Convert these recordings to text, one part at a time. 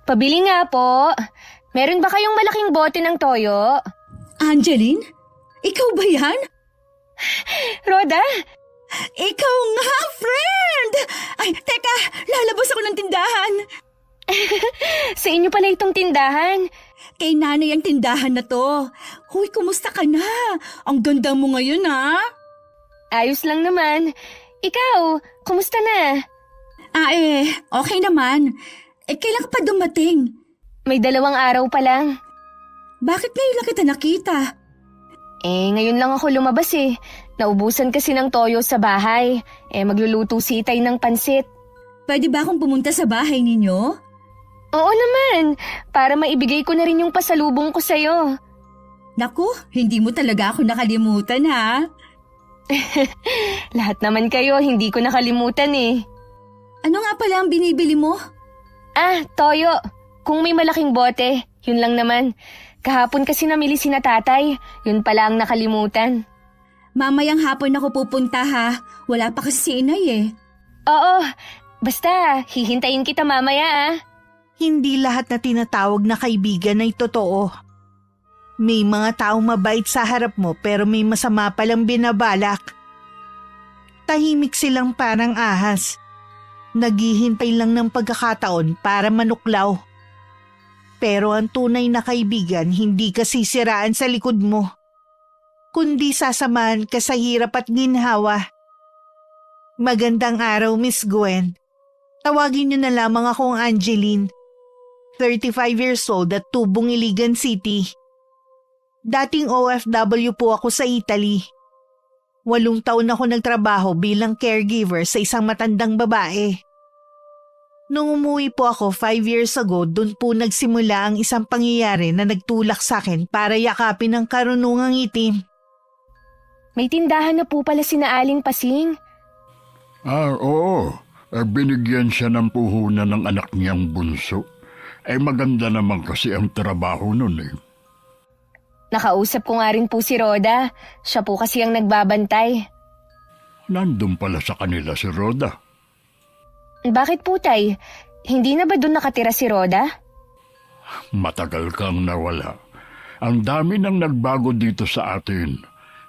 Pabili nga po. Meron ba kayong malaking bote ng toyo? Angeline? Ikaw ba yan? Rhoda? Ikaw nga, friend! Ay, teka, lalabas ako ng tindahan. Sa inyo pala itong tindahan. Kay nanay ang tindahan na to. Huy, kumusta ka na? Ang ganda mo ngayon, ha? Ayos lang naman. Ikaw, kumusta na? Okay naman. Kailan ka pa dumating? May 2 araw pa lang. Bakit ngayon lang kita nakita? Ngayon lang ako lumabas eh. Naubusan kasi ng toyo sa bahay. Magluluto si Itay ng pansit. Pwede ba akong pumunta sa bahay ninyo? Oo naman, para maibigay ko na rin yung pasalubong ko sa'yo. Naku, hindi mo talaga ako nakalimutan, ha? Lahat naman kayo, hindi ko nakalimutan eh. Ano nga pala ang binibili mo? Toyo. Kung may malaking bote, yun lang naman. Kahapon kasi namili si na tatay, yun pala ang nakalimutan. Mamayang hapon ako pupunta, ha? Wala pa kasi si inay eh. Oo, basta hihintayin kita mamaya. Hindi lahat na tinatawag na kaibigan ay totoo. May mga taong mabait sa harap mo pero may masama palang binabalak. Tahimik silang parang ahas. Naghihintay lang ng pagkakataon para manuklaw. Pero ang tunay na kaibigan hindi ka sisiraan sa likod mo, kundi sasamahan ka sa hirap at ginhawa. Magandang araw, Miss Gwen. Tawagin niyo na lamang akong Angeline, 35 years old at tubong Iligan City. Dating OFW po ako sa Italy. 8 taon ako nagtrabaho bilang caregiver sa isang matandang babae. Nung umuwi po ako 5 years ago, doon po nagsimula ang isang pangyayari na nagtulak sa akin para yakapin ang karunungang itim. May tindahan na po pala sina Aling Pasing. Oo. Binigyan siya ng puhunan ng anak niyang bunso. Maganda naman kasi ang trabaho nun eh. Nakausap ko nga rin po si Rhoda. Siya po kasi ang nagbabantay. Nandun pala sa kanila si Rhoda. Bakit po, Tay? Hindi na ba doon nakatira si Rhoda? Matagal kang nawala. Ang dami nang nagbago dito sa atin.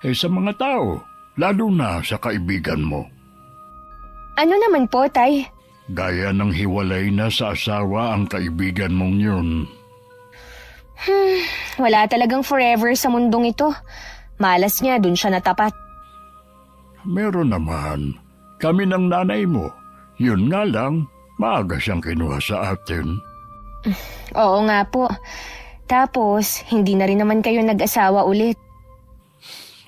Sa mga tao, lalo na sa kaibigan mo. Ano naman po, Tay? Gaya ng hiwalay na sa asawa ang kaibigan mong yun. Wala talagang forever sa mundong ito. Malas niya, dun siya natapat. Meron naman. Kami ng nanay mo. Yun nga lang, maaga siyang kinuha sa atin. Oo nga po. Tapos, hindi na rin naman kayo nag-asawa ulit.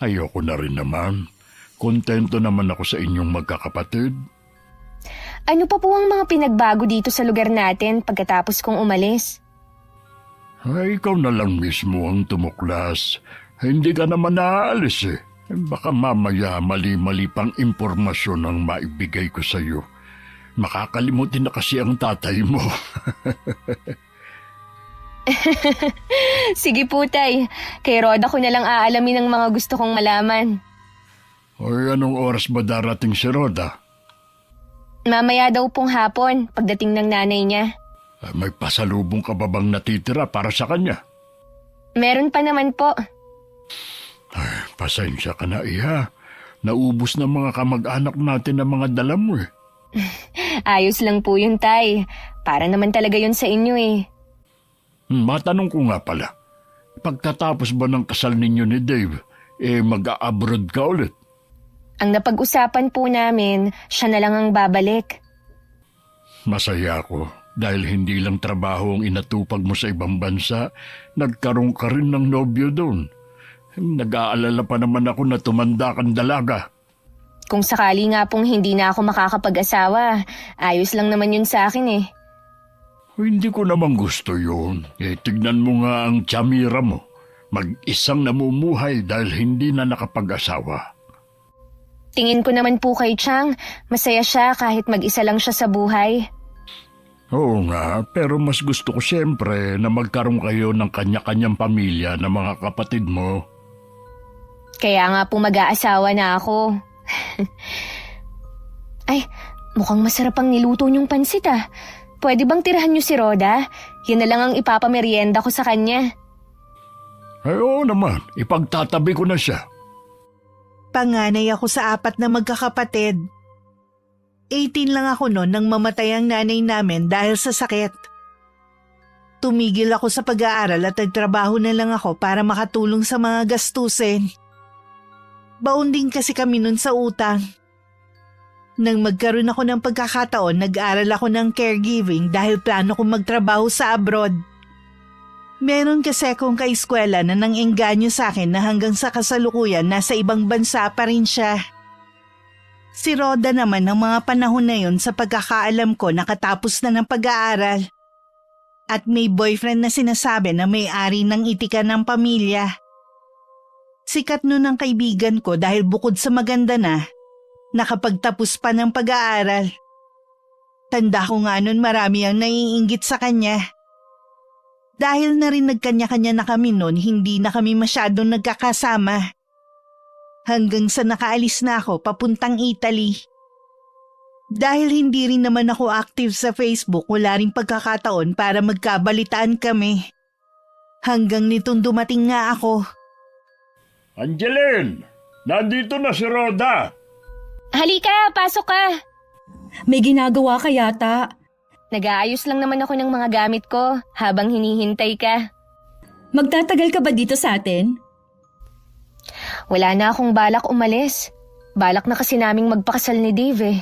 Ayoko na rin naman. Kontento naman ako sa inyong magkakapatid. Ano pa po ang mga pinagbago dito sa lugar natin pagkatapos kong umalis? Ikaw na lang mismo ang tumuklas. Hindi ka naman naaalis eh. Baka mamaya mali-mali pang impormasyon ang maibigay ko sa iyo. Makakalimutin na kasi ang tatay mo. Sige po, Tay. Kay Rhoda ko na lang aalamin ang mga gusto kong malaman. Anong oras ba darating si Rhoda? Mamaya daw pong hapon, pagdating ng nanay niya. May pasalubong ka ba bang natitira para sa kanya? Meron pa naman po. Pasensya ka na, Iha. Naubos na mga kamag-anak natin ang mga dala mo eh. Ayos lang po yun, Tay. Para naman talaga yun sa inyo eh. Matanong ko nga pala. Pagkatapos ba ng kasal ninyo ni Dave, mag-a-abroad ka ulit? Ang napag-usapan po namin, siya na lang ang babalik. Masaya ako dahil hindi lang trabaho ang inatupag mo sa ibang bansa, nagkaroon ka rin ng nobyo doon. Nag-aalala pa naman ako na tumanda kang dalaga. Kung sakali nga pong hindi na ako makakapag-asawa, ayos lang naman yun sa akin eh. Hindi ko naman gusto yun. Tignan mo nga ang tsamira mo. Mag-isang namumuhay dahil hindi na nakapag-asawa. Tingin ko naman po kay Chang, masaya siya kahit mag-isa lang siya sa buhay. Oo nga, pero mas gusto ko siyempre na magkaroon kayo ng kanya-kanyang pamilya na mga kapatid mo. Kaya nga po mag-aasawa na ako. Ay, mukhang masarap ang niluto niyong pansit ah. Pwede bang tirahan niyo si Rhoda? Yan na lang ang ipapamerienda ko sa kanya. Ay oo naman, ipagtatabi ko na siya. Panganay ako sa 4 na magkakapatid. 18 lang ako noon nang mamatay ang nanay namin dahil sa sakit. Tumigil ako sa pag-aaral at nagtrabaho na lang ako para makatulong sa mga gastusin. Baon din kasi kami nun sa utang. Nang magkaroon ako ng pagkakataon, nag-aral ako ng caregiving dahil plano kong magtrabaho sa abroad. Meron kasi akong kaeskwela na nang-engganyo sa akin na hanggang sa kasalukuyan nasa ibang bansa pa rin siya. Si Roda naman ng mga panahon na yun sa pagkakaalam ko nakatapos na ng pag-aaral. At may boyfriend na sinasabi na may-ari ng itikan ng pamilya. Sikat nun ang kaibigan ko dahil bukod sa maganda na, nakapagtapos pa ng pag-aaral. Tanda ko nga nun marami ang naiinggit sa kanya. Dahil na rin nagkanya-kanya na kami nun, hindi na kami masyadong nagkakasama. Hanggang sa nakaalis na ako papuntang Italy. Dahil hindi rin naman ako active sa Facebook, wala ring pagkakataon para magkabalitaan kami. Hanggang nitong dumating nga ako. Angeline, nandito na si Roda. Halika, pasok ka. May ginagawa ka yata. Nag-aayos lang naman ako ng mga gamit ko habang hinihintay ka. Magtatagal ka ba dito sa atin? Wala na akong balak umalis. Balak na kasi naming magpakasal ni Dave eh.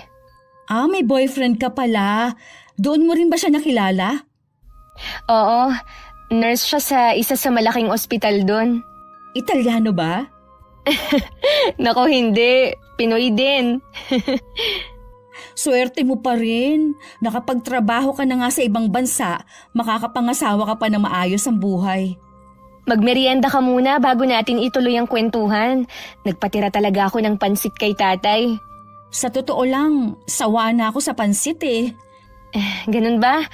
Ah, may boyfriend ka pala. Doon mo rin ba siya nakilala? Oo, nurse siya sa isa sa malaking ospital doon. Italiano ba? Nako hindi, Pinoy din. Swerte mo pa rin. Nakapagtrabaho ka na nga sa ibang bansa, makakapangasawa ka pa na maayos ang buhay. Magmerienda ka muna bago natin ituloy ang kwentuhan. Nagpatira talaga ako ng pansit kay tatay. Sa totoo lang, sawa na ako sa pansit eh. Ganun ba?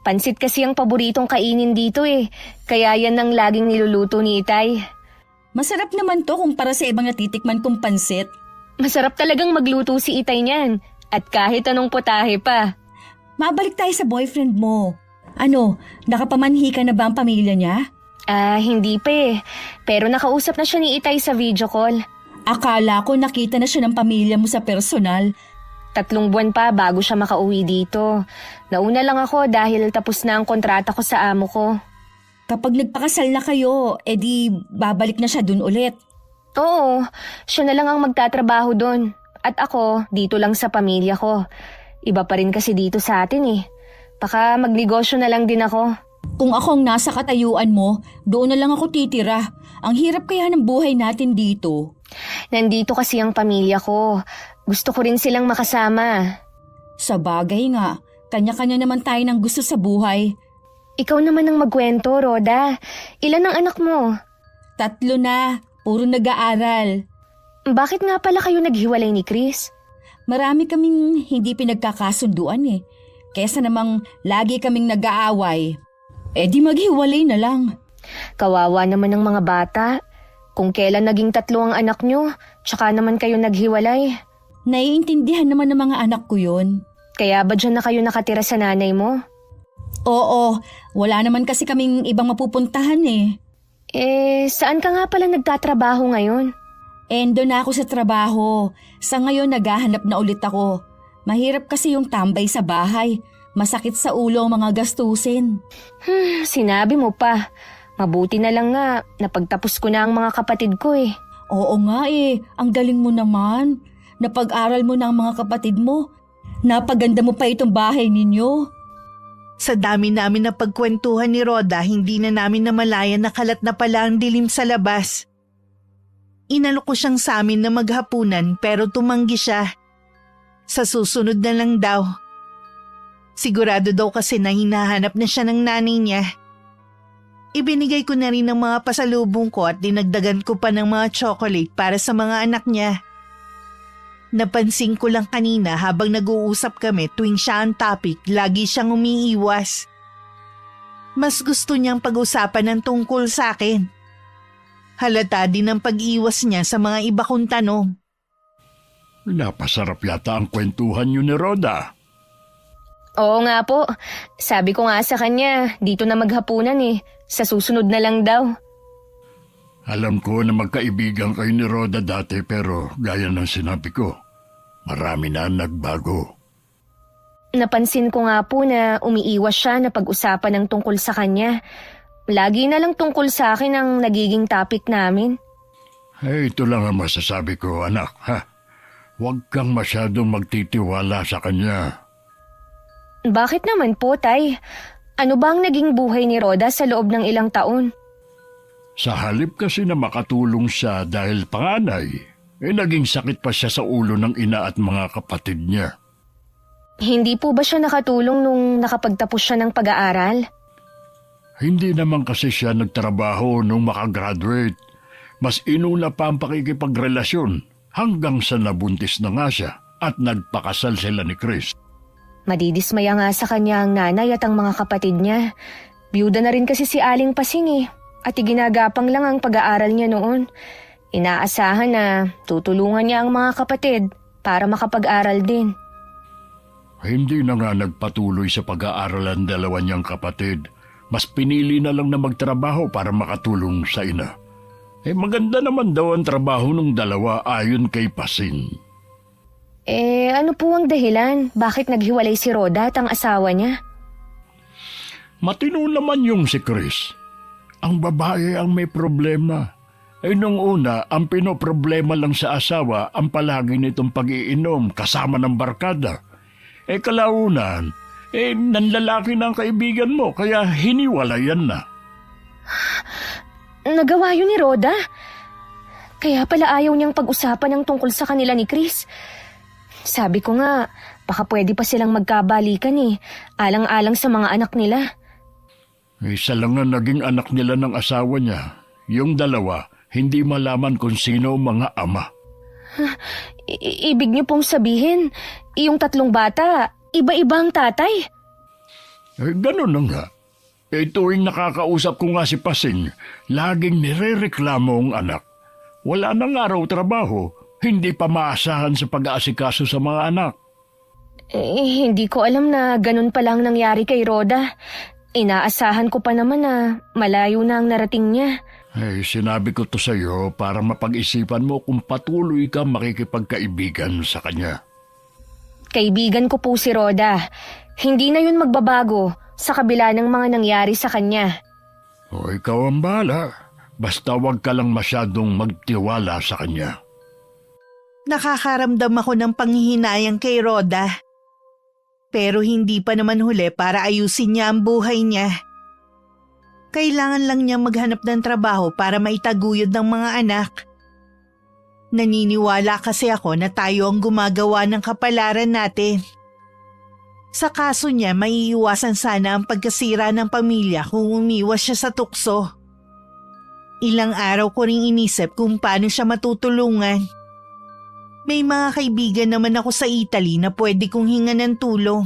Pansit kasi ang paboritong kainin dito eh. Kaya yan ang laging niluluto ni Itay. Masarap naman to kumpara sa ibang natitikman kong pansit. Masarap talagang magluto si Itay niyan. At kahit anong putahe pa. Mabalik tayo sa boyfriend mo. Ano, nakapamanhi ka na ba ang pamilya niya? Hindi pa eh. Pero nakausap na siya ni Itay sa video call. Akala ko nakita na siya ng pamilya mo sa personal. 3 buwan pa bago siya makauwi dito. Nauna lang ako dahil tapos na ang kontrata ko sa amo ko. Kapag nagpakasal na kayo, edi babalik na siya dun ulit. Oo, siya na lang ang magtatrabaho doon. At ako, dito lang sa pamilya ko. Iba pa rin kasi dito sa atin eh. Baka magnegosyo na lang din ako. Kung ako ang nasa katayuan mo, doon na lang ako titira. Ang hirap kaya ng buhay natin dito. Nandito kasi ang pamilya ko. Gusto ko rin silang makasama. Sa bagay nga, kanya-kanya naman tayo ng gusto sa buhay. Ikaw naman ang magkwento, Roda. Ilan ang anak mo? 3 na, puro nag-aaral. Bakit nga pala kayo naghiwalay ni Chris? Marami kaming hindi pinagkakasunduan eh. Kesa namang lagi kaming nag-aaway. Eh di maghiwalay na lang. Kawawa naman ng mga bata. Kung kailan naging 3 ang anak nyo, tsaka naman kayo naghiwalay. Naiintindihan naman ng mga anak ko yun. Kaya ba dyan na kayo nakatira sa nanay mo? Oo, wala naman kasi kaming ibang mapupuntahan eh. Saan ka nga pala nagtatrabaho ngayon? Endo na ako sa trabaho. Sa ngayon naghahanap na ulit ako. Mahirap kasi yung tambay sa bahay. Masakit sa ulo ang mga gastusin. Sinabi mo pa. Mabuti na lang nga, napagtapos ko na ang mga kapatid ko eh. Oo nga eh, ang galing mo naman. Napag-aral mo na ang mga kapatid mo. Napaganda mo pa itong bahay ninyo. Sa dami namin na pagkwentuhan ni Roda, hindi na namin namalayan na kalat na pala ang dilim sa labas. Inalok ko siyang sa amin na maghapunan pero tumanggi siya. Sa susunod na lang daw. Sigurado daw kasi na hinahanap na siya ng nanay niya. Ibinigay ko na rin ang mga pasalubong ko at dinagdagan ko pa ng mga chocolate para sa mga anak niya. Napansin ko lang kanina habang nag-uusap kami tuwing siya ang topic, lagi siyang umiiwas. Mas gusto niyang pag-usapan ng tungkol sa akin. Halata din ang pag-iwas niya sa mga iba kong tanong. Napasarap yata ang kwentuhan niyo ni Roda. Oo nga po. Sabi ko nga sa kanya, dito na maghapunan eh. Sa susunod na lang daw. Alam ko na magkaibigan kayo ni Rhoda dati pero gaya ng sinabi ko, marami na ang nagbago. Napansin ko nga po na umiiwas siya na pag-usapan ng tungkol sa kanya. Lagi na lang tungkol sa akin ang nagiging topic namin. Ito lang ang masasabi ko, anak, ha? Huwag kang masyadong magtitiwala sa kanya. Bakit naman po, Tay? Ano ba ang naging buhay ni Rhoda sa loob ng ilang taon? Sa halip kasi na makatulong siya dahil panganay, naging sakit pa siya sa ulo ng ina at mga kapatid niya. Hindi po ba siya nakatulong nung nakapagtapos siya ng pag-aaral? Hindi naman kasi siya nagtrabaho nung makagraduate. Mas inuna pa ang pakikipagrelasyon hanggang sa nabuntis na nga siya at nagpakasal sila ni Chris. Madidismaya nga sa kanya ang nanay at ang mga kapatid niya. Biyuda na rin kasi si Aling Pasing eh. At iginagapang lang ang pag-aaral niya noon. Inaasahan na tutulungan niya ang mga kapatid para makapag-aral din. Hindi na nga nagpatuloy sa pag-aaral ang dalawa niyang kapatid. Mas pinili na lang na magtrabaho para makatulong sa ina. Maganda naman daw ang trabaho ng dalawa ayon kay Pasing. Ano po ang dahilan? Bakit naghiwalay si Rhoda at ang asawa niya? Matino naman yung si Chris. Ang babae ang may problema. Nung una, ang pinoproblema lang sa asawa ang palagi nitong pag-iinom kasama ng barkada. Kalaunan, nanlalaki na ang kaibigan mo kaya hiniwalayan na. Nagawa yun ni Rhoda? Kaya pala ayaw niyang pag-usapan ng tungkol sa kanila ni Chris. Sabi ko nga, baka pwede pa silang magkabalikan eh. Alang-alang sa mga anak nila. Isa lang na naging anak nila ng asawa niya. Yung dalawa, hindi malaman kung sino ang mga ama. Ibig niyo pong sabihin, yung tatlong bata, iba-ibang tatay? Ganun na nga. Tuwing nakakausap ko nga si Pasing, laging nirereklamo ang anak. Wala nang araw trabaho, hindi pa maasahan sa pag-aasikaso sa mga anak. Hindi ko alam na ganun palang nangyari kay Rhoda. Inaasahan ko pa naman na malayo na ang narating niya. Sinabi ko to sa'yo para mapag-isipan mo kung patuloy ka makikipagkaibigan sa kanya. Kaibigan ko po si Rhoda. Hindi na yun magbabago sa kabila ng mga nangyari sa kanya. Ikaw ang bahala. Basta wag ka lang masyadong magtiwala sa kanya. Nakakaramdam ako ng panghihinayang kay Rhoda. Pero hindi pa naman huli para ayusin niya ang buhay niya. Kailangan lang niya maghanap ng trabaho para maitaguyod ng mga anak. Naniniwala kasi ako na tayo ang gumagawa ng kapalaran natin. Sa kaso niya, maiiwasan sana ang pagkasira ng pamilya kung umiwas siya sa tukso. Ilang araw ko ring inisip kung paano siya matutulungan. May mga kaibigan naman ako sa Italy na pwede kong hinga ng tulong.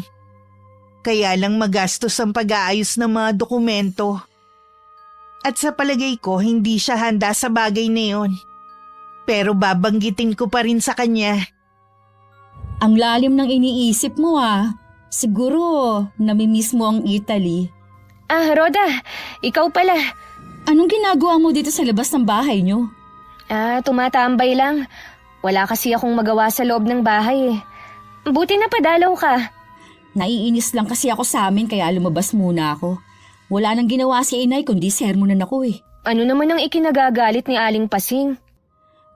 Kaya lang magastos ang pag-aayos ng mga dokumento. At sa palagay ko, hindi siya handa sa bagay na yun. Pero babanggitin ko pa rin sa kanya. Ang lalim ng iniisip mo ah. Siguro namimiss mo ang Italy. Rhoda, ikaw pala. Anong ginagawa mo dito sa labas ng bahay niyo? Tumatambay lang. Wala kasi akong magawa sa loob ng bahay eh. Buti na padalaw ka. Naiinis lang kasi ako sa amin kaya lumabas muna ako. Wala nang ginawa si inay kundi sermonan ako eh. Ano naman ang ikinagagalit ni Aling Pasing?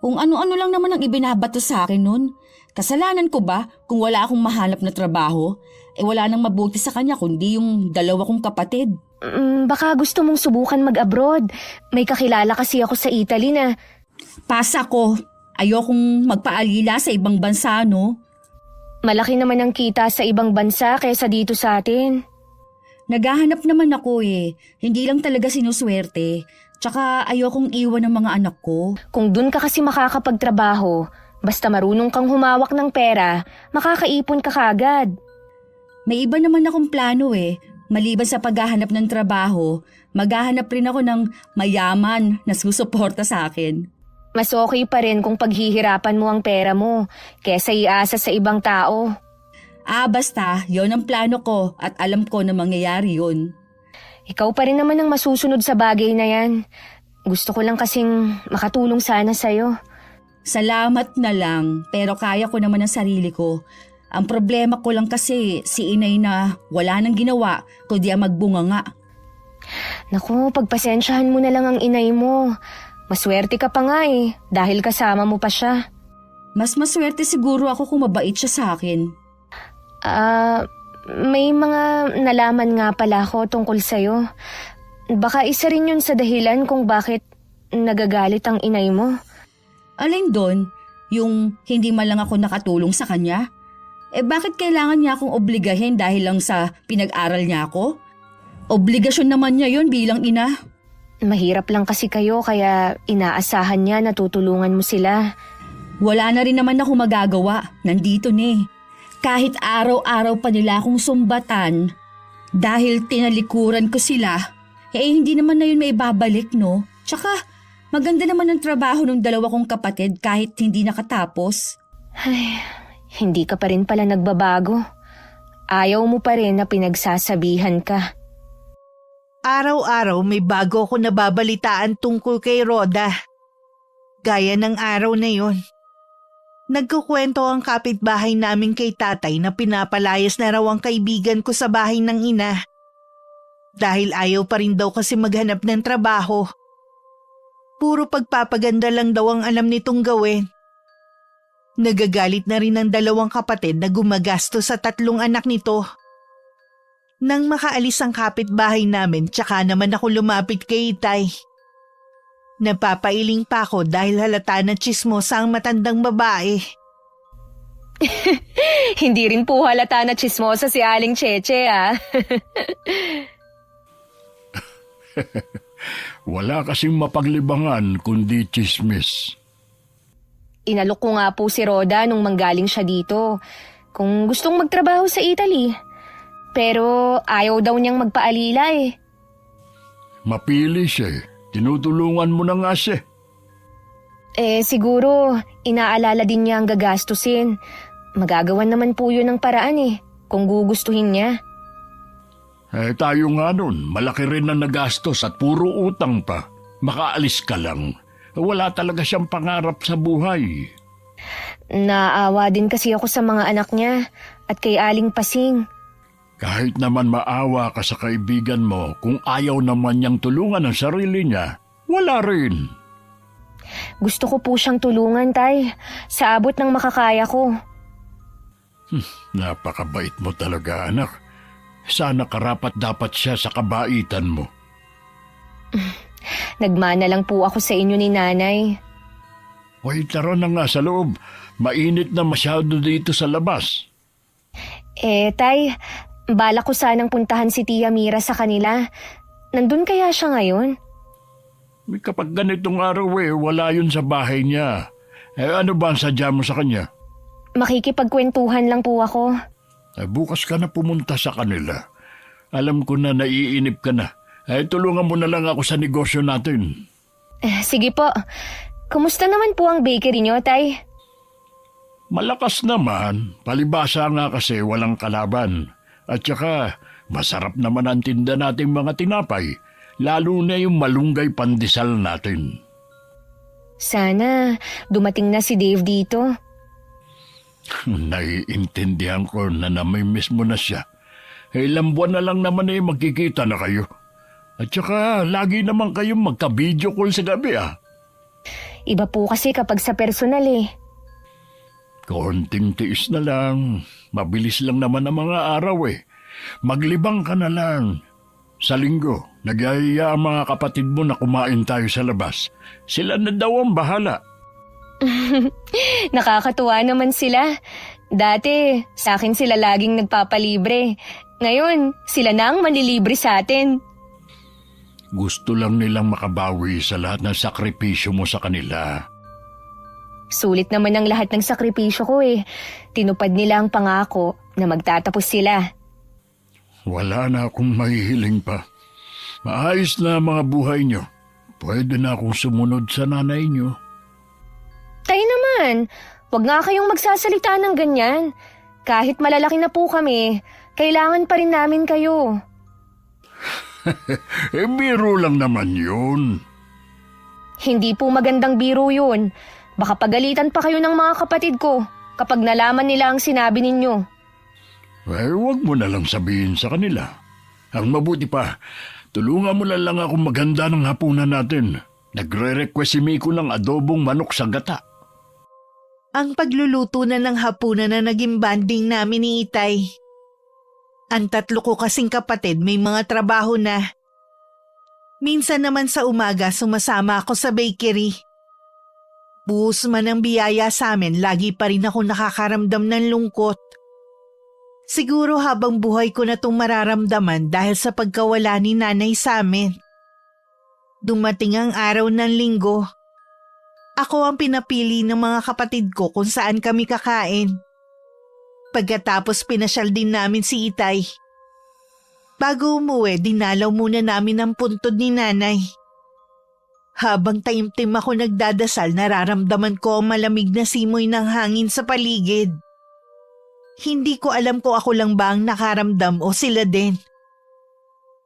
Kung ano-ano lang naman ang ibinabato sa akin nun. Kasalanan ko ba kung wala akong mahanap na trabaho? Wala nang mabuti sa kanya kundi yung dalawa kong kapatid. Baka gusto mong subukan mag-abroad. May kakilala kasi ako sa Italy na... Pasa ko. Ayokong magpaalila sa ibang bansa, no? Malaki naman ang kita sa ibang bansa kaysa dito sa atin. Naghahanap naman ako eh. Hindi lang talaga sinuswerte. Tsaka ayokong iwan ng mga anak ko. Kung dun ka kasi makakapagtrabaho, basta marunong kang humawak ng pera, makakaipon ka kagad. May iba naman akong plano eh. Maliban sa paghahanap ng trabaho, maghahanap rin ako ng mayaman na susuporta sa akin. Mas okay pa rin kung paghihirapan mo ang pera mo kesa iasa sa ibang tao. Basta, yon ang plano ko at alam ko na mangyayari yun. Ikaw pa rin naman ang masusunod sa bagay na yan. Gusto ko lang kasing makatulong sana sa'yo. Salamat na lang, pero kaya ko naman ang sarili ko. Ang problema ko lang kasi si inay na wala nang ginawa kundi ang magbunga nga. Naku, pagpasensyahan mo na lang ang inay mo. Maswerte ka pa nga dahil kasama mo pa siya. Mas maswerte siguro ako kung mabait siya sa akin. May mga nalaman nga pala ako tungkol sa'yo. Baka isa rin yun sa dahilan kung bakit nagagalit ang inay mo. Alin doon? Yung hindi man lang ako nakatulong sa kanya? Bakit kailangan niya akong obligahin dahil lang sa pinag-aral niya ako? Obligasyon naman niya yon bilang ina. Mahirap lang kasi kayo kaya inaasahan niya na tutulungan mo sila. Wala na rin naman ako magagawa. Nandito ni. Kahit araw-araw pa nila akong sumbatan dahil tinalikuran ko sila, hindi naman na yun may babalik, no? Tsaka, maganda naman ang trabaho ng dalawa kong kapatid kahit hindi nakatapos. Ay, hindi ka pa rin pala nagbabago. Ayaw mo pa rin na pinagsasabihan ka. Araw-araw may bago ako nababalitaan tungkol kay Rhoda. Gaya ng araw na yon. Nagkukwento ang kapitbahay namin kay tatay na pinapalayas na raw ang kaibigan ko sa bahay ng ina. Dahil ayaw pa rin daw kasi maghanap ng trabaho. Puro pagpapaganda lang daw ang alam nitong gawin. Nagagalit na rin ang dalawang kapatid na gumagasto sa 3 anak nito. Nang makaalis ang kapitbahay namin, tsaka naman ako lumapit kay Itay. Napapailing pa ako dahil halata na tsismosa ang matandang babae. Hindi rin po halata na tsismosa si Aling Cheche Wala kasing mapaglibangan kundi chismis. Inalok ko nga po si Rhoda nung manggaling siya dito. Kung gustong magtrabaho sa Italy. Pero ayaw daw niyang magpaalila Mapili siya. Tinutulungan mo na nga siya. Siguro, inaalala din niya ang gagastusin. Magagawan naman po yun ng paraan kung gugustuhin niya. Tayo nga nun, malaki rin ang nagastos at puro utang pa. Makaalis ka lang. Wala talaga siyang pangarap sa buhay. Naawa din kasi ako sa mga anak niya at kay Aling Pasing. Kahit naman maawa ka sa kaibigan mo, kung ayaw naman niyang tulungan ang sarili niya, wala rin. Gusto ko po siyang tulungan, Tay. Sa abot ng makakaya ko. Napakabait mo talaga, anak. Sana karapat-dapat siya sa kabaitan mo. Nagmana lang po ako sa inyo ni Nanay. Hoy, tara na nga sa loob. Mainit na masyado dito sa labas. Tay, balak ko sanang puntahan si Tia Mira sa kanila. Nandun kaya siya ngayon? Kapag ganitong araw wala yun sa bahay niya. Ano ba ang sadya mo sa kanya? Makikipagkwentuhan lang po ako. Bukas ka na pumunta sa kanila. Alam ko na naiinip ka na. Tulungan mo na lang ako sa negosyo natin. Sige po. Kumusta naman po ang bakery niyo, Tay? Malakas naman. Palibasa nga kasi walang kalaban. At saka, masarap naman ang tinda nating mga tinapay. Lalo na yung malunggay pandesal natin. Sana dumating na si Dave dito. Naiintindihan ko na namimiss mo na siya. Ilang buwan na lang naman magkikita na kayo. At saka, lagi naman kayong magka-video call sa gabi Iba po kasi kapag sa personal Konting tiis na lang. Mabilis lang naman ang mga araw Maglibang ka na lang. Sa linggo, nagyayaya ang mga kapatid mo na kumain tayo sa labas. Sila na daw ang bahala. Nakakatuwa naman sila. Dati, sa akin sila laging nagpapalibre. Ngayon, sila na ang manlilibre sa atin. Gusto lang nilang makabawi sa lahat ng sakripisyo mo sa kanila. Sulit naman ang lahat ng sakripisyo ko Tinupad nila ang pangako na magtatapos sila. Wala na akong mahihiling pa. Maayos na ang mga buhay nyo. Pwede na akong sumunod sa nanay nyo. Tayo naman, wag nga kayong magsasalita ng ganyan. Kahit malalaki na po kami, kailangan pa rin namin kayo. Biro lang naman yun. Hindi po magandang biro yun. Baka pagalitan pa kayo ng mga kapatid ko kapag nalaman nila ang sinabi ninyo. Huwag mo na lang sabihin sa kanila. Ang mabuti pa, tulungan mo na lang akong maghanda ng hapunan natin. Nagre-request si Miko ng adobong manok sa gata. Ang pagluluto na ng hapunan na naging banding namin ni Itay. Ang tatlo ko kasing kapatid may mga trabaho na. Minsan naman sa umaga sumasama ako sa bakery. Buhos man ang biyaya sa amin, lagi pa rin ako nakakaramdam ng lungkot. Siguro habang buhay ko na itong mararamdaman dahil sa pagkawala ni nanay sa amin. Dumating ang araw ng linggo. Ako ang pinapili ng mga kapatid ko kung saan kami kakain. Pagkatapos pinasyal din namin si Itay. Bago umuwi, dinalaw muna namin ang puntod ni nanay. Habang taimtim ako nagdadasal, nararamdaman ko ang malamig na simoy ng hangin sa paligid. Hindi ko alam kung ako lang ba ang nakaramdam o sila din.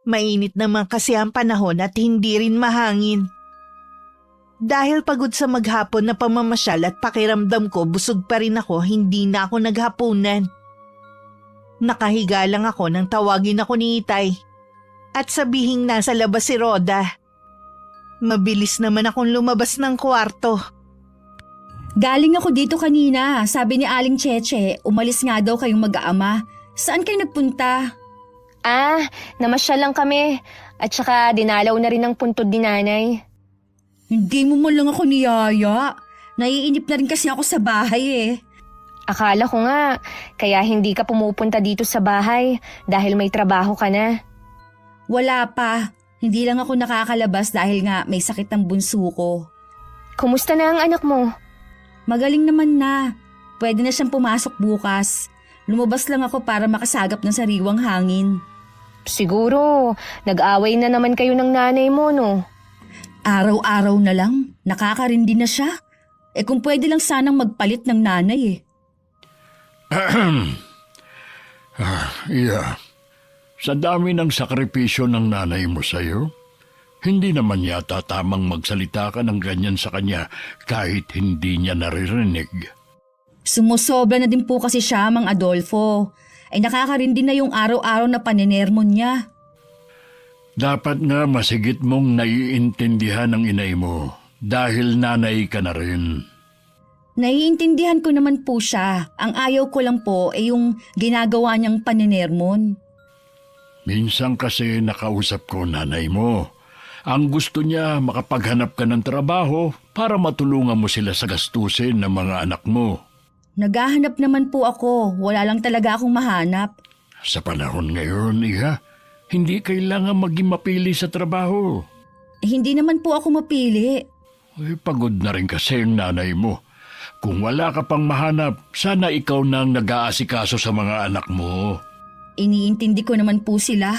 Mainit naman kasi ang panahon at hindi rin mahangin. Dahil pagod sa maghapon na pamamasyal at pakiramdam ko busog pa rin ako, hindi na ako naghapunan. Nakahiga lang ako nang tawagin ako ni Itay at sabihing nasa labas si Roda. Mabilis naman akong lumabas ng kwarto. Galing ako dito kanina. Sabi ni Aling Cheche, umalis nga daw kayong mag-aama. Saan kayo nagpunta? Namasyal lang kami at saka dinalaw na rin ang puntod ni nanay. Hindi mo man lang ako niyaya. Naiinip na rin kasi ako sa bahay eh. Akala ko nga, kaya hindi ka pumupunta dito sa bahay dahil may trabaho ka na. Wala pa. Hindi lang ako nakakalabas dahil nga may sakit ang bunso ko. Kumusta na ang anak mo? Magaling naman na. Pwede na siyang pumasok bukas. Lumabas lang ako para makasagap ng sariwang hangin. Siguro, nag-away na naman kayo ng nanay mo, no? Araw-araw na lang. Nakakarindi na siya. Kung pwede lang sanang magpalit ng nanay eh. Yeah. Sa dami ng sakripisyo ng nanay mo sa'yo, hindi naman yata tamang magsalita ka ng ganyan sa kanya kahit hindi niya naririnig. Sumusobra na din po kasi siya, Mang Adolfo. Nakakarindi na yung araw-araw na paninermon niya. Dapat nga masigit mong naiintindihan ng inay mo dahil nanay ka na rin. Naiintindihan ko naman po siya. Ang ayaw ko lang po ay yung ginagawa niyang paninermon. Minsan kasi nakausap ko nanay mo. Ang gusto niya makapaghanap ka ng trabaho para matulungan mo sila sa gastusin ng mga anak mo. Naghahanap naman po ako. Wala lang talaga akong mahanap. Sa panahon ngayon, Iha, hindi kailangan maging mapili sa trabaho. Hindi naman po ako mapili. Pagod na rin kasi ang nanay mo. Kung wala ka pang mahanap, sana ikaw nang nag-aasikaso sa mga anak mo. Iniintindi ko naman po sila.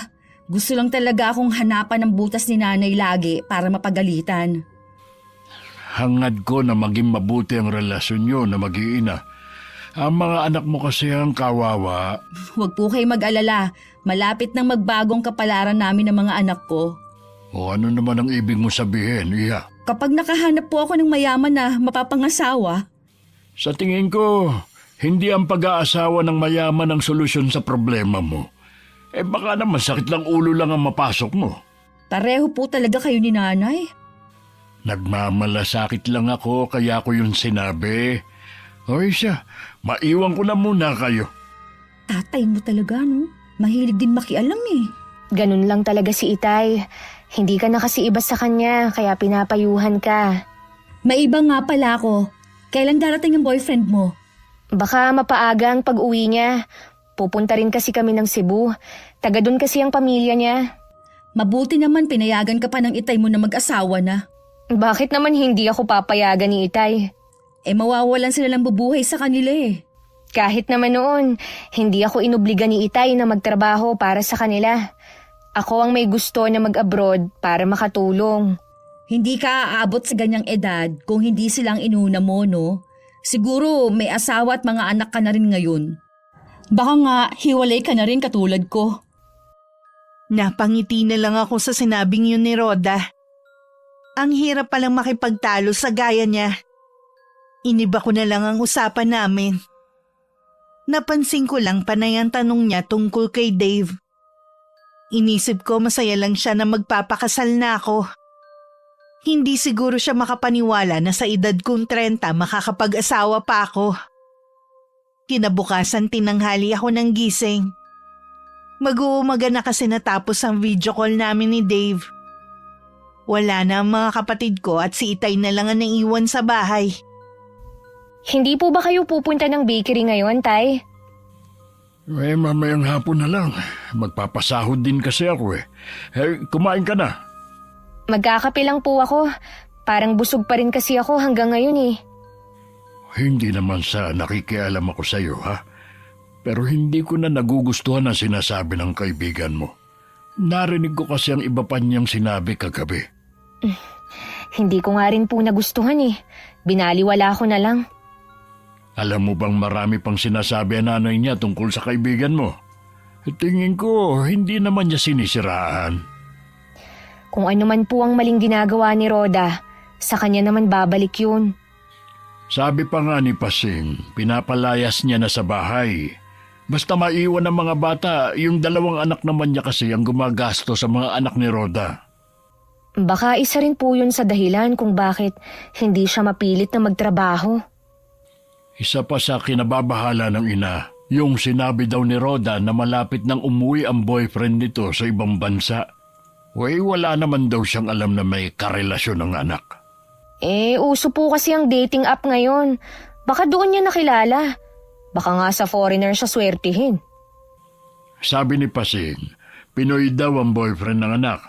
Gusto lang talaga akong hanapan ng butas ni nanay lagi para mapagalitan. Hangad ko na maging mabuti ang relasyon nyo na mag-iina. Ang mga anak mo kasi ang kawawa. Huwag po kayo mag-alala. Malapit nang magbagong kapalaran namin ng mga anak ko. O ano naman ang ibig mo sabihin, Iha? Kapag nakahanap po ako ng mayaman na mapapangasawa. Sa tingin ko, hindi ang pag-aasawa ng mayaman ang solusyon sa problema mo. Baka naman sakit lang ulo lang ang mapasok mo. Pareho po talaga kayo ni nanay. Nagmamalasakit lang ako kaya ko yun sinabi. Hoy siya, maiwan ko na muna kayo. Tatay mo talaga, no? Mahilig din makialam eh. Ganun lang talaga si Itay. Hindi ka na kasi iba sa kanya, kaya pinapayuhan ka. May iba nga pala ako. Kailan darating ang boyfriend mo? Baka mapaaga ang pag-uwi niya. Pupunta rin kasi kami ng Cebu. Taga doon kasi ang pamilya niya. Mabuti naman pinayagan ka pa ng Itay mo na mag-asawa na. Bakit naman hindi ako papayagan ni Itay? Mawawalan sila ng bubuhay sa kanila eh. Kahit naman noon, hindi ako inubliga ni Itay na magtrabaho para sa kanila. Ako ang may gusto na mag-abroad para makatulong. Hindi ka aabot sa ganyang edad kung hindi silang inuna mo, no? Siguro may asawa at mga anak ka na rin ngayon. Baka nga hiwalay ka na rin katulad ko. Napangiti na lang ako sa sinabing yun ni Rhoda. Ang hirap palang makipagtalo sa gaya niya. Iniba ko na lang ang usapan namin. Napansin ko lang panay ang tanong niya tungkol kay Dave. Inisip ko masaya lang siya na magpapakasal na ako. Hindi siguro siya makapaniwala na sa edad kong 30 makakapag-asawa pa ako. Kinabukasan tinanghali ako ng gising. Mag-uumaga na kasi natapos ang video call namin ni Dave. Wala na ang mga kapatid ko at si Itay na lang ang naiwan sa bahay. Hindi po ba kayo pupunta ng bakery ngayon, Tay? Mamayang hapon na lang. Magpapasahod din kasi ako kumain ka na. Magkakape lang po ako. Parang busog pa rin kasi ako hanggang ngayon eh. Hindi naman sa nakikialam ako sa iyo, ha? Pero hindi ko na nagugustuhan ang sinasabi ng kaibigan mo. Narinig ko kasi ang iba pa niyang sinabi kagabi. Hindi ko nga rin po nagustuhan eh. Binaliwala ko na lang. Alam mo bang marami pang sinasabi ang nanay niya tungkol sa kaibigan mo? Tingin ko, hindi naman niya sinisiraan. Kung ano man po ang maling ginagawa ni Rhoda, sa kanya naman babalik yun. Sabi pa nga ni Pasing, pinapalayas niya na sa bahay. Basta maiwan ng mga bata, yung 2 anak naman niya kasi ang gumagasto sa mga anak ni Rhoda. Baka isa rin po yun sa dahilan kung bakit hindi siya mapilit na magtrabaho. Isa pa sa kinababahala ng ina, yung sinabi daw ni Rhoda na malapit nang umuwi ang boyfriend nito sa ibang bansa. Wala naman daw siyang alam na may karelasyon ng anak. Uso po kasi ang dating app ngayon. Baka doon niya nakilala. Baka nga sa foreigner siya swertihin. Sabi ni Pasing, Pinoy daw ang boyfriend ng anak.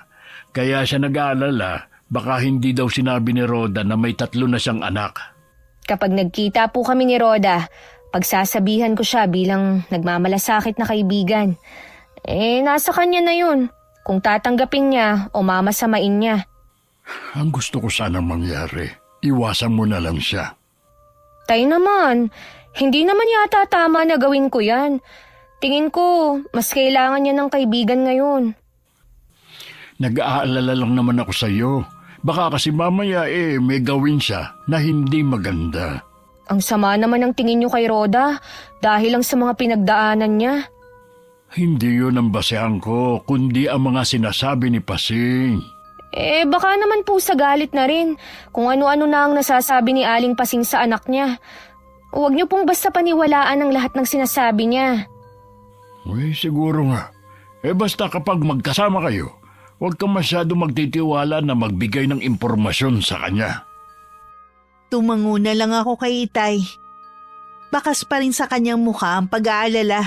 Kaya siya nag-aalala, baka hindi daw sinabi ni Rhoda na may 3 na siyang anak. Kapag nagkita po kami ni Rhoda, pagsasabihan ko siya bilang nagmamalasakit na kaibigan. Nasa kanya na yun. Kung tatanggapin niya o mamasamain niya. Ang gusto ko sanang mangyari, iwasan mo na lang siya. Tay naman, hindi naman yata tama na gawin ko yan. Tingin ko, mas kailangan niya ng kaibigan ngayon. Nag-aalala lang naman ako sa iyo. Baka kasi mamaya may gawin siya na hindi maganda. Ang sama naman ng tingin niyo kay Rhoda dahil lang sa mga pinagdaanan niya. Hindi yun ang basehan ko, kundi ang mga sinasabi ni Pasing. Baka naman po sa galit na rin kung ano-ano na ang nasasabi ni Aling Pasing sa anak niya. Huwag niyo pong basta paniwalaan ang lahat ng sinasabi niya. Siguro nga. Basta kapag magkasama kayo, huwag kang masyado magtitiwala na magbigay ng impormasyon sa kanya. Tumango na lang ako kay Itay. Bakas pa rin sa kanyang mukha ang pag-aalala.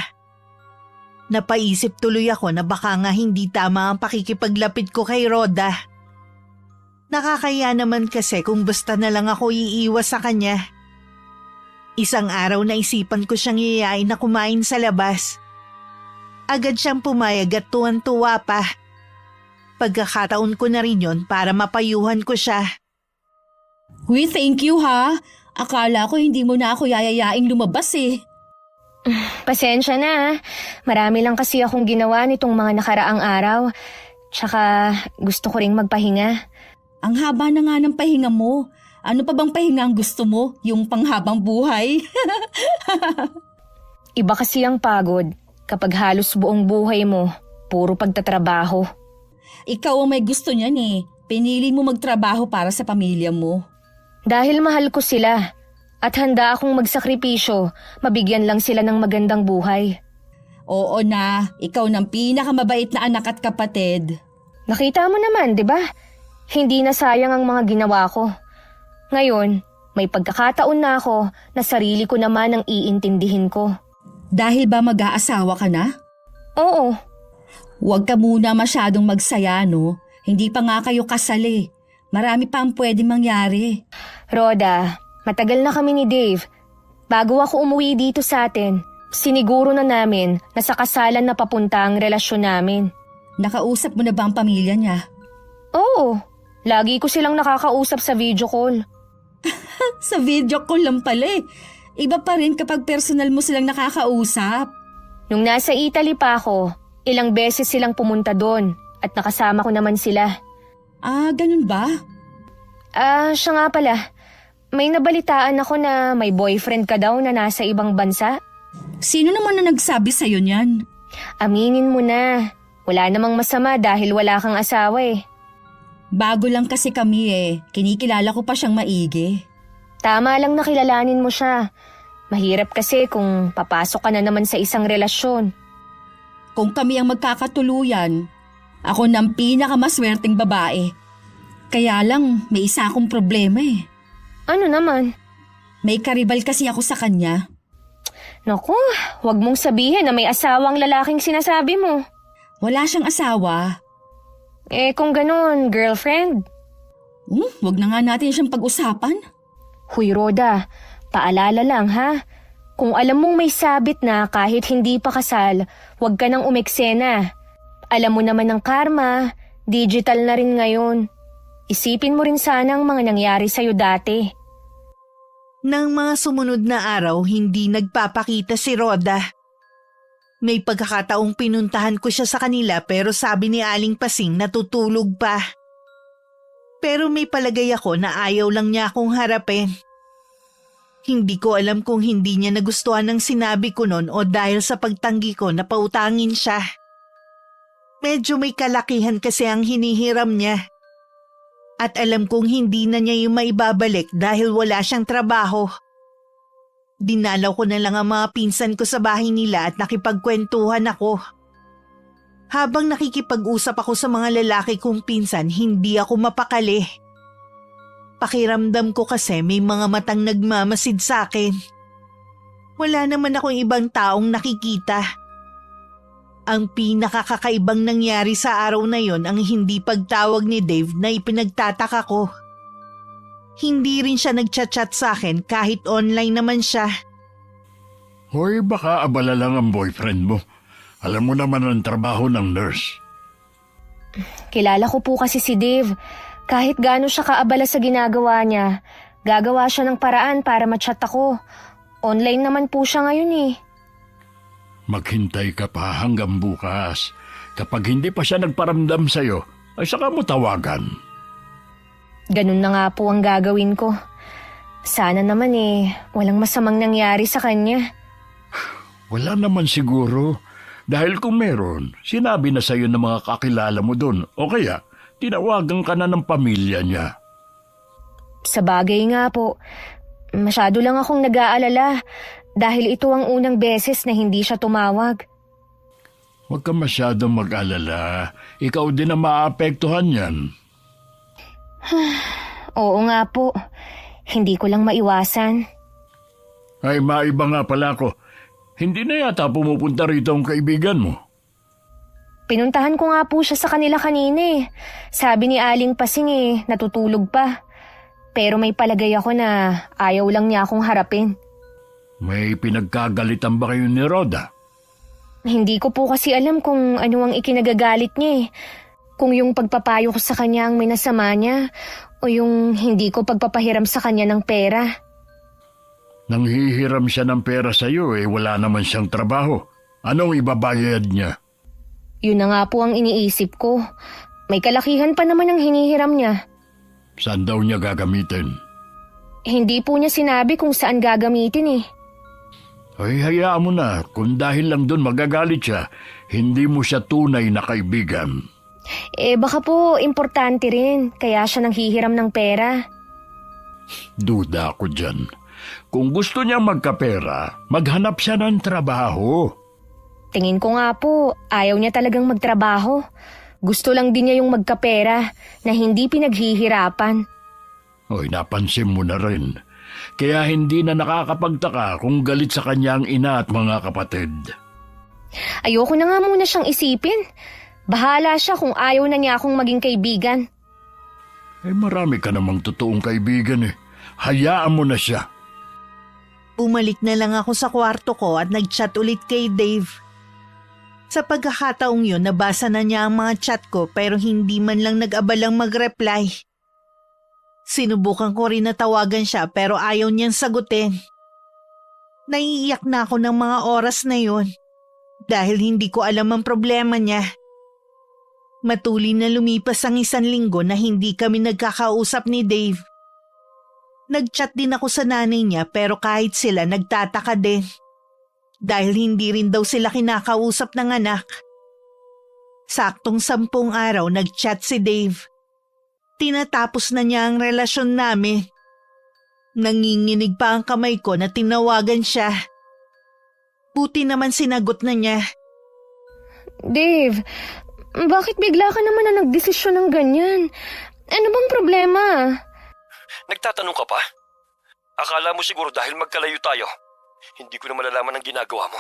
Napaisip tuloy ako na baka nga hindi tama ang pakikipaglapit ko kay Rhoda. Nakakaya naman kasi kung basta na lang ako iiwas sa kanya. Isang araw na isipan ko siyang iyayain na kumain sa labas. Agad siyang pumayag at tuwan-tuwa pa. Pagkakataon ko na rin yon para mapayuhan ko siya. Uy, thank you ha. Akala ko hindi mo na ako yayayaing lumabas eh. Pasensya na. Marami lang kasi akong ginawa nitong mga nakaraang araw. Tsaka gusto ko ring magpahinga. Ang haba na nga ng pahinga mo. Ano pa bang pahinga ang gusto mo? Yung panghabang buhay? Iba kasi ang pagod kapag halos buong buhay mo, puro pagtatrabaho. Ikaw ang may gusto niyan eh. Pinili mo magtrabaho para sa pamilya mo. Dahil mahal ko sila at handa akong magsakripisyo, mabigyan lang sila ng magandang buhay. Oo na, ikaw ng pinakamabait na anak at kapatid. Nakita mo naman, di ba? Hindi na sayang ang mga ginawa ko. Ngayon, may pagkakataon na ako na sarili ko naman ang iintindihin ko. Dahil ba mag-aasawa ka na? Oo. Huwag ka muna masyadong magsaya, no? Hindi pa nga kayo kasali. Marami pa ang pwede mangyari. Rhoda, matagal na kami ni Dave. Bago ako umuwi dito sa atin, siniguro na namin na sa kasalan na papunta ang relasyon namin. Nakausap mo na ba ang pamilya niya? Oo. Lagi ko silang nakakausap sa video call. Sa video call lang pala eh. Iba pa rin kapag personal mo silang nakakausap. Nung nasa Italy pa ako, ilang beses silang pumunta doon at nakasama ko naman sila. Ah, ganun ba? Siya nga pala. May nabalitaan ako na may boyfriend ka daw na nasa ibang bansa. Sino naman na nagsabi sa'yo niyan? Aminin mo na. Wala namang masama dahil wala kang asawa eh. Bago lang kasi kami kinikilala ko pa siyang maigi. Tama lang na kilalanin mo siya. Mahirap kasi kung papasok ka na naman sa isang relasyon. Kung kami ang magkakatuluyan, ako ng pinakamaswerteng babae. Kaya lang, may isa akong problema Ano naman? May karibal kasi ako sa kanya. Naku, wag mong sabihin na may asawang lalaking sinasabi mo. Wala siyang asawa. Kung ganun, girlfriend? Wag na nga natin siyang pag-usapan. Huy Roda, paalala lang ha. Kung alam mong may sabit na kahit hindi pa kasal, wag ka nang umeksena. Alam mo naman ng karma, digital na rin ngayon. Isipin mo rin sana ang mga nangyari sa'yo dati. Nang mga sumunod na araw, hindi nagpapakita si Roda. May pagkakataong pinuntahan ko siya sa kanila pero sabi ni Aling Pasing natutulog pa. Pero may palagay ako na ayaw lang niya akong harapin. Hindi ko alam kung hindi niya nagustuhan ng sinabi ko noon o dahil sa pagtanggi ko na pautangin siya. Medyo may kalakihan kasi ang hinihiram niya. At alam kong hindi na niya yung maibabalik dahil wala siyang trabaho. Dinalaw ko na lang ang mga pinsan ko sa bahay nila at nakipagkwentuhan ako. Habang nakikipag-usap ako sa mga lalaki kong pinsan, hindi ako mapakali. Pakiramdam ko kasi may mga matang nagmamasid sa akin. Wala naman akong ibang taong nakikita. Ang pinakakakaibang nangyari sa araw na yon ang hindi pagtawag ni Dave na ipinagtataka ko. Hindi rin siya nagchat-chat sa akin kahit online naman siya. Hoy, baka abala lang ang boyfriend mo. Alam mo naman ang trabaho ng nurse. Kilala ko po kasi si Dave. Kahit gaano siya kaabala sa ginagawa niya, gagawa siya ng paraan para ma-chat ako. Online naman po siya ngayon Maghintay ka pa hanggang bukas. Kapag hindi pa siya nagparamdam sa'yo, ay saka mo tawagan. Ganun na nga po ang gagawin ko. Sana naman walang masamang nangyari sa kanya. Wala naman siguro. Dahil kung meron, sinabi na sa'yo ng mga kakilala mo doon. O kaya, tinawagan ka na ng pamilya niya. Sa bagay nga po, masyado lang akong nag-aalala dahil ito ang unang beses na hindi siya tumawag. Huwag ka masyadong mag-alala. Ikaw din ang maapektuhan yan. Oo nga po, hindi ko lang maiwasan. Ay, maiba nga pala ako. Hindi na yata pumupunta rito ang kaibigan mo. Pinuntahan ko nga po siya sa kanila kanina Sabi ni Aling Pasing natutulog pa. Pero may palagay ako na ayaw lang niya akong harapin. May pinagkagalitan ba kayo ni Roda? Hindi ko po kasi alam kung ano ang ikinagagalit niya Kung yung pagpapayo ko sa kanya ang minasama niya o yung hindi ko pagpapahiram sa kanya ng pera. Nang hihiram siya ng pera sa iyo wala naman siyang trabaho. Anong ibabayad niya? Yun na nga po ang iniisip ko. May kalakihan pa naman ang hinihiram niya. Saan daw niya gagamitin? Hindi po niya sinabi kung saan gagamitin Ay, hayaan mo na. Kung dahil lang doon magagalit siya, hindi mo siya tunay na kaibigan. Baka po importante rin, kaya siya nanghihiram ng pera. Duda ako dyan. Kung gusto niya magkapera, maghanap siya ng trabaho. Tingin ko nga po, ayaw niya talagang magtrabaho. Gusto lang din niya yung magkapera na hindi pinaghihirapan. Oy, napansin mo na rin. Kaya hindi na nakakapagtaka kung galit sa kanya ang ina at mga kapatid. Ayoko na nga muna siyang isipin. Bahala siya kung ayaw na niya akong maging kaibigan. Marami ka namang totoong kaibigan Hayaan mo na siya. Bumalik na lang ako sa kwarto ko at nag-chat ulit kay Dave. Sa pagkakataong yun, nabasa na niya ang mga chat ko pero hindi man lang nag-abalang mag-reply. Sinubukan ko rin na tawagan siya pero ayaw niyang sagutin. Naiiyak na ako ng mga oras na yun. dahil hindi ko alam ang problema niya. Matuloy na lumipas ang 1 linggo na hindi kami nagkakausap ni Dave. Nag-chat din ako sa nanay niya pero kahit sila nagtataka din. Dahil hindi rin daw sila kinakausap ng anak. Saktong 10 araw nag-chat si Dave. Tinatapos na niya ang relasyon namin. Nanginginig pa ang kamay ko na tinawagan siya. Buti naman sinagot na niya. Dave, bakit bigla ka naman na nagdesisyon ng ganyan? Ano bang problema? Nagtatanong ka pa? Akala mo siguro dahil magkalayo tayo, hindi ko na malalaman ang ginagawa mo.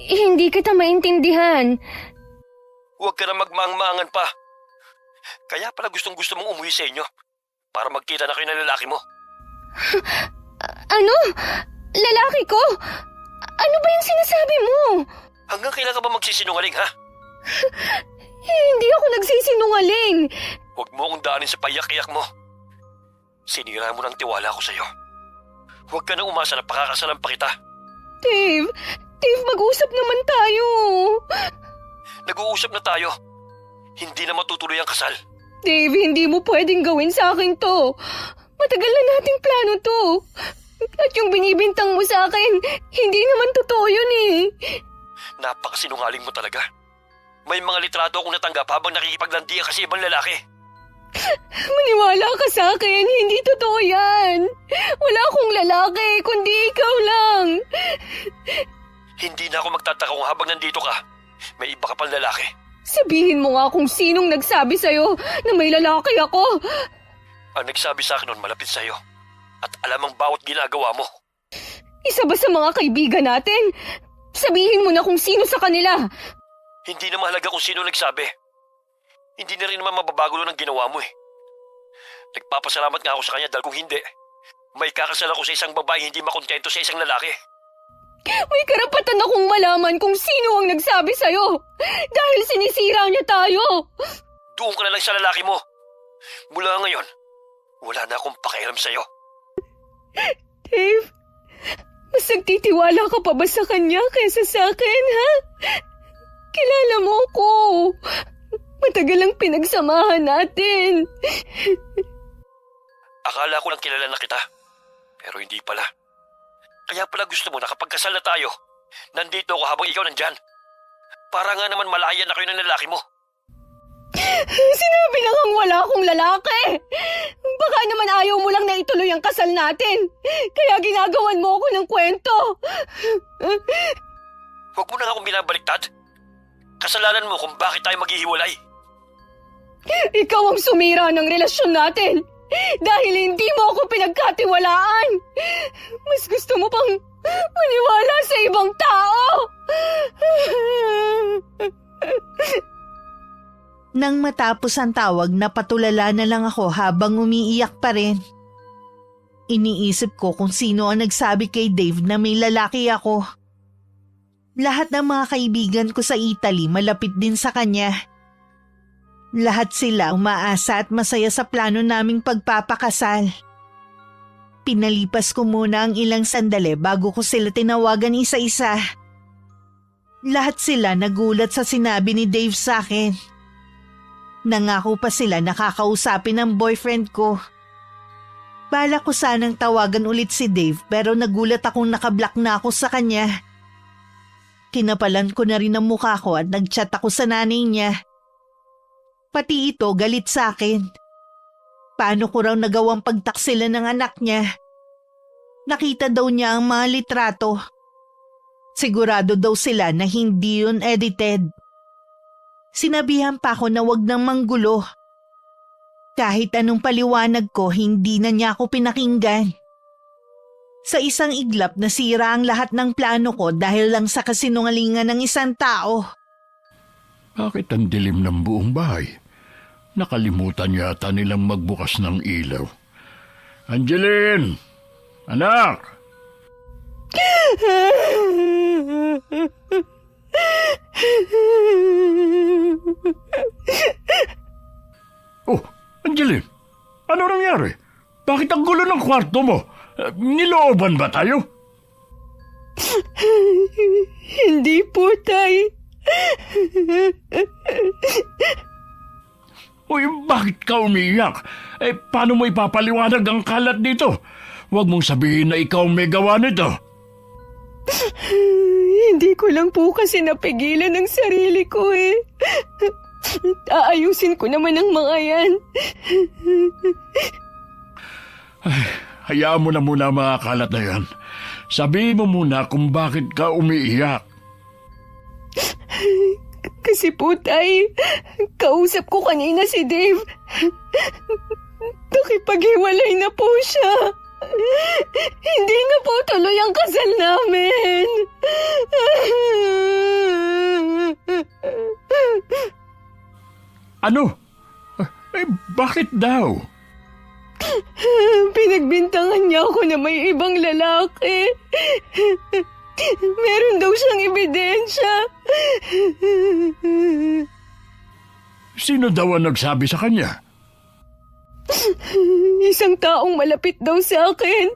Hindi kita maintindihan. Huwag ka na magmaang-maangan pa. Kaya pala gustong-gusto mong umuwi sa inyo para magkita na kayo ng lalaki mo. Ano? Lalaki ko? Ano ba yung sinasabi mo? Hanggang kailan ka ba magsisinungaling, ha? Hindi ako nagsisinungaling. Huwag mo akong daanin sa payak-iyak mo. Sinira mo ng tiwala ko sa'yo. Huwag ka nang umasa na pakakasalan pa kita. Dave, mag-usap naman tayo. Nag-uusap na tayo. Hindi na matutuloy ang kasal. Dave, hindi mo pwedeng gawin sa akin to. Matagal na nating plano to. At yung binibintang mo sa akin, hindi naman totoo yun eh. Napakasinungaling mo talaga. May mga litrato akong natanggap habang nakikipaglandian kasi ibang lalaki. Maniwala ka sa akin, hindi totoo yan. Wala akong lalaki, kundi ikaw lang. Hindi na ako magtataka kung habang nandito ka, may iba ka pang lalaki. Sabihin mo nga kung sinong nagsabi sa'yo na may lalaki ako. Ang nagsabi sa akin noon malapit sa'yo at alam ang bawat ginagawa mo. Isa ba sa mga kaibigan natin? Sabihin mo na kung sino sa kanila. Hindi na mahalaga kung sino nagsabi. Hindi na rin naman mababago ng ginawa mo eh. Nagpapasalamat nga ako sa kanya dahil kung hindi, may kakasal ako sa isang babae hindi makontento sa isang lalaki. May karapatan akong malaman kung sino ang nagsabi sa'yo dahil sinisira niya tayo. Doon ka na lang sa lalaki mo. Mula ngayon, wala na akong pakialam sa'yo. Dave, mas nagtitiwala ka pa ba sa kanya kaysa sa akin, ha? Kilala mo ko. Matagal ang pinagsamahan natin. Akala ko lang kilala na kita, pero hindi pala. Kaya pala gusto mo na kapag kasal na tayo, nandito ako habang ikaw nandyan. Para nga naman malayan na kayo ng lalaki mo. Sinabi na ngang wala akong lalaki. Baka naman ayaw mo lang na ituloy ang kasal natin. Kaya ginagawan mo ako ng kwento. Huwag mo na akong binabaliktad. Kasalanan mo kung bakit tayo maghihiwalay. Ikaw ang sumira ng relasyon natin. Dahil hindi mo ako pinagkatiwalaan. Mas gusto mo pang maniwala sa ibang tao. Nang matapos ang tawag, napatulala na lang ako habang umiiyak pa rin. Iniisip ko kung sino ang nagsabi kay Dave na may lalaki ako. Lahat ng mga kaibigan ko sa Italy malapit din sa kanya. Lahat sila umaasa at masaya sa plano naming pagpapakasal. Pinalipas ko muna ang ilang sandali bago ko sila tinawagan isa-isa. Lahat sila nagulat sa sinabi ni Dave sa akin. Nangako pa sila nakakausapin ng boyfriend ko. Bala ko sanang tawagan ulit si Dave pero nagulat akong nakablock na ako sa kanya. Kinapalan ko na rin ang mukha ko at nagchat ako sa nanay niya. Pati ito galit sa akin. Paano ko raw nagawang pagtaksila ng anak niya? Nakita daw niya ang mga litrato. Sigurado daw sila na hindi yun edited. Sinabihan pa ako na wag nang manggulo. Kahit anong paliwanag ko, hindi na niya ako pinakinggan. Sa isang iglap nasira ang lahat ng plano ko dahil lang sa kasinungalingan ng isang tao. Bakit ang dilim ng buong bahay? Nakalimutan yata nilang magbukas ng ilaw. Angeline! Anak! Oh, Angeline! Ano nangyari? Bakit ang gulo ng kwarto mo? Nilooban ba tayo? Hindi po, Tay. Uy, bakit ka umiiyak? Paano mo ipapaliwanag ang kalat dito? Huwag mong sabihin na ikaw may gawa nito. Hindi ko lang po kasi napigilan ang sarili ko eh. Aayusin ko naman ang mga yan. Hayaan mo na muna ang mga kalat na yan. Sabihin mo muna kung bakit ka umiiyak. Kasi po, Tay, kausap ko kanina si Dave. Nakipaghiwalay na po siya. Hindi na po tuloy ang kasal namin. Ano? Bakit daw? Pinagbintangan niya ako na may ibang lalaki. Meron daw siyang ebidensya. Sino daw ang nagsabi sa kanya? Isang taong malapit daw sa akin.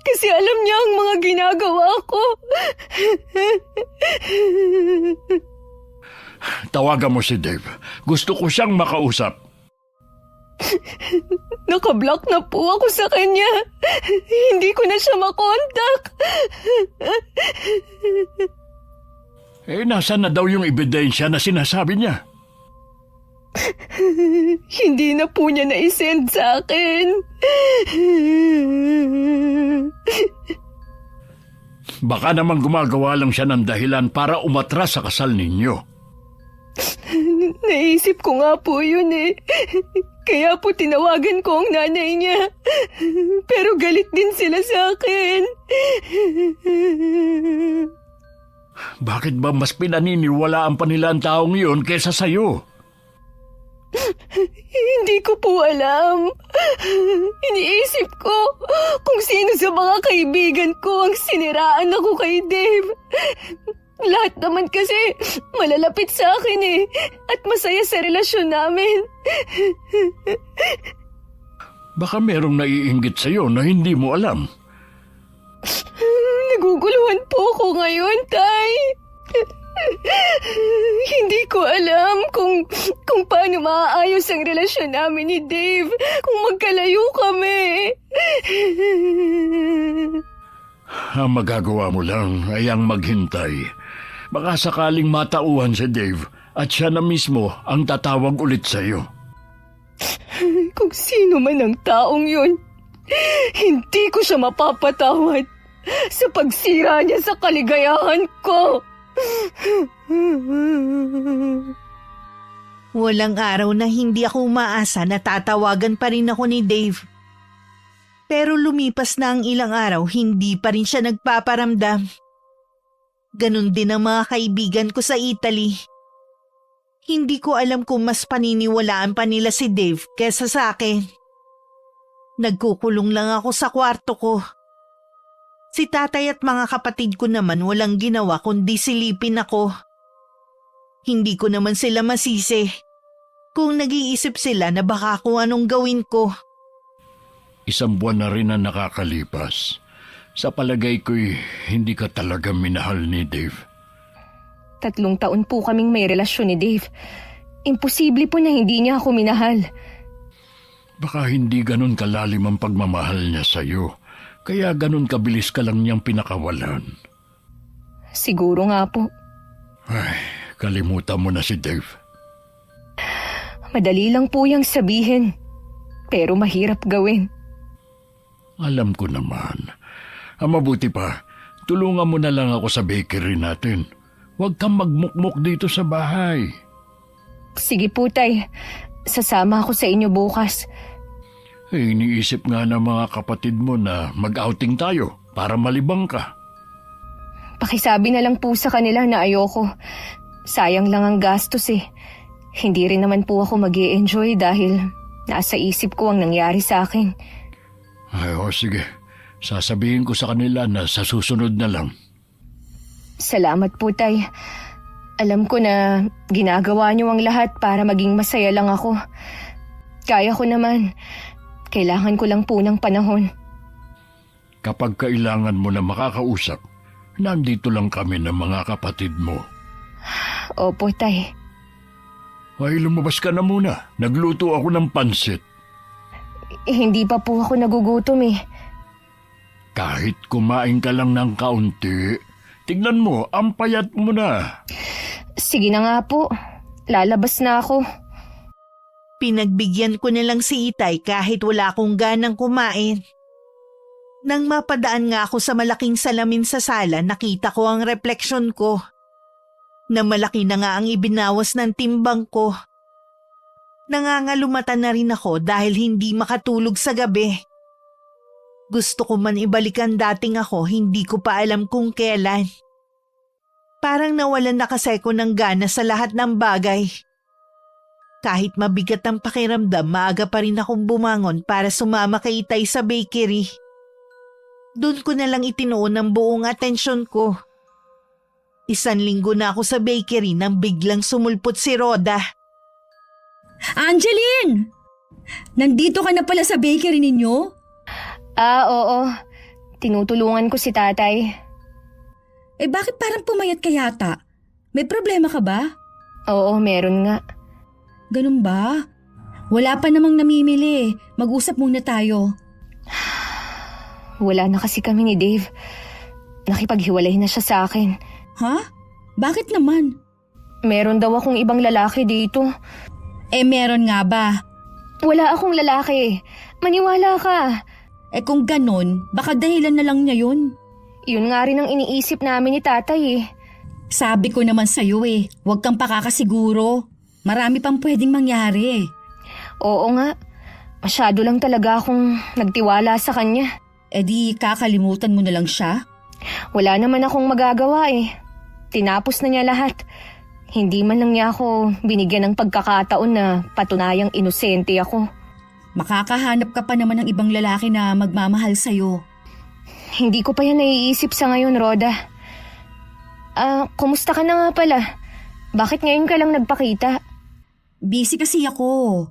Kasi alam niya ang mga ginagawa ko. Tawagan mo si Dave. Gusto ko siyang makausap. Nakablock na po ako sa kanya. Hindi ko na siya makontak. Nasaan na daw yung ebidensya na sinasabi niya? Hindi na po niya na-send sa akin. Baka naman gumagawa lang siya ng dahilan para umatras sa kasal ninyo. Naisip ko nga po yun eh. Kaya po tinawagan ko ang nanay niya. Pero galit din sila sa akin. Bakit ba mas pinaniniwalaan pa nila ang taong iyon kaysa sayo? Hindi ko po alam. Iniisip ko kung sino sa mga kaibigan ko ang siniraan ako kay Dave. Lahat naman kasi malalapit sa akin eh. At masaya sa relasyon namin. Baka merong naiinggit sa'yo na hindi mo alam. Naguguluhan po ako ngayon, Tay. Hindi ko alam kung paano maaayos ang relasyon namin ni Dave kung magkalayo kami. Ang magagawa mo lang ay ang maghintay. Baka sakaling matauhan si Dave at siya na mismo ang tatawag ulit sa'yo. Kung sino man ang taong yun, hindi ko siya mapapatawad sa pagsira niya sa kaligayahan ko. Walang araw na hindi ako umaasa na tatawagan pa rin ako ni Dave. Pero lumipas na ang ilang araw, hindi pa rin siya nagpaparamdam. Ganon din ang mga kaibigan ko sa Italy. Hindi ko alam kung mas paniniwalaan pa nila si Dave kesa sa akin. Nagkukulong lang ako sa kwarto ko. Si tatay at mga kapatid ko naman walang ginawa kundi silipin ako. Hindi ko naman sila masisi kung nag-iisip sila na baka kung anong gawin ko. Isang buwan na rin ang nakakalipas. Sa palagay ko'y hindi ka talaga minahal ni Dave. 3 taon po kaming may relasyon ni Dave. Imposible po na hindi niya ako minahal. Baka hindi ganun kalalim ang pagmamahal niya sa'yo. Kaya ganun kabilis ka lang niyang pinakawalan. Siguro nga po. Ay, kalimutan mo na si Dave. Madali lang po yung sabihin. Pero mahirap gawin. Alam ko naman. Ang mabuti pa, tulungan mo na lang ako sa bakery natin. Huwag kang magmukmok dito sa bahay. Sige po, Tay. Sasama ako sa inyo bukas. Iniisip nga ng mga kapatid mo na mag-outing tayo para malibang ka. Pakisabi na lang po sa kanila na ayoko. Sayang lang ang gastos eh. Hindi rin naman po ako mag-i-enjoy dahil nasa isip ko ang nangyari sa akin. Ay, sige. Sasabihin ko sa kanila na sa susunod na lang. Salamat po, Tay. Alam ko na ginagawa niyo ang lahat para maging masaya lang ako. Kaya ko naman. Kailangan ko lang po ng panahon. Kapag kailangan mo na makakausap, Nandito lang kami ng mga kapatid mo. Opo, Tay. Ay, lumabas ka na muna. Nagluto ako ng pansit. Hindi pa po ako nagugutom eh. Kahit kumain ka lang ng kaunti, tignan mo, ang payat mo na. Sige na nga po. Lalabas na ako. Pinagbigyan ko na lang si Itay kahit wala akong ganang kumain. Nang mapadaan nga ako sa malaking salamin sa sala, nakita ko ang refleksyon ko. Na malaki na nga ang ibinawas ng timbang ko. Nangangalumatan na rin ako dahil hindi makatulog sa gabi. Gusto ko man ibalik ang dating ako, hindi ko pa alam kung kailan. Parang nawalan na kasi ko ng gana sa lahat ng bagay. Kahit mabigat ang pakiramdam, maaga pa rin akong bumangon para sumama kay Itay sa bakery. Doon ko na lang itinuon ang buong atensyon ko. 1 linggo na ako sa bakery nang biglang sumulpot si Rhoda. Angeline! Nandito ka na pala sa bakery ninyo? Oo. Tinutulungan ko si tatay. Eh bakit parang pumayat ka yata? May problema ka ba? Oo, meron nga. Ganun ba? Wala pa namang namimili. Mag-usap muna tayo. Wala na kasi kami ni Dave. Nakipaghiwalay na siya sa akin. Ha? Bakit naman? Meron daw akong ibang lalaki dito. Eh meron nga ba? Wala akong lalaki. Maniwala ka. Eh kung ganun, baka dahilan na lang niya yun. Yun nga rin ang iniisip namin ni tatay eh. Sabi ko naman sa'yo huwag kang pakakasiguro. Marami pang pwedeng mangyari. Oo nga. Masyado lang talaga akong nagtiwala sa kanya. Eh di kakalimutan mo na lang siya? Wala naman akong magagawa eh. Tinapos na niya lahat. Hindi man lang niya ako binigyan ng pagkakataon na patunayang inosente ako. Makakahanap ka pa naman ng ibang lalaki na magmamahal sa'yo. Hindi ko pa yan naiisip sa ngayon, Rhoda. Kumusta ka na nga pala? Bakit ngayon ka lang nagpakita? Busy kasi ako.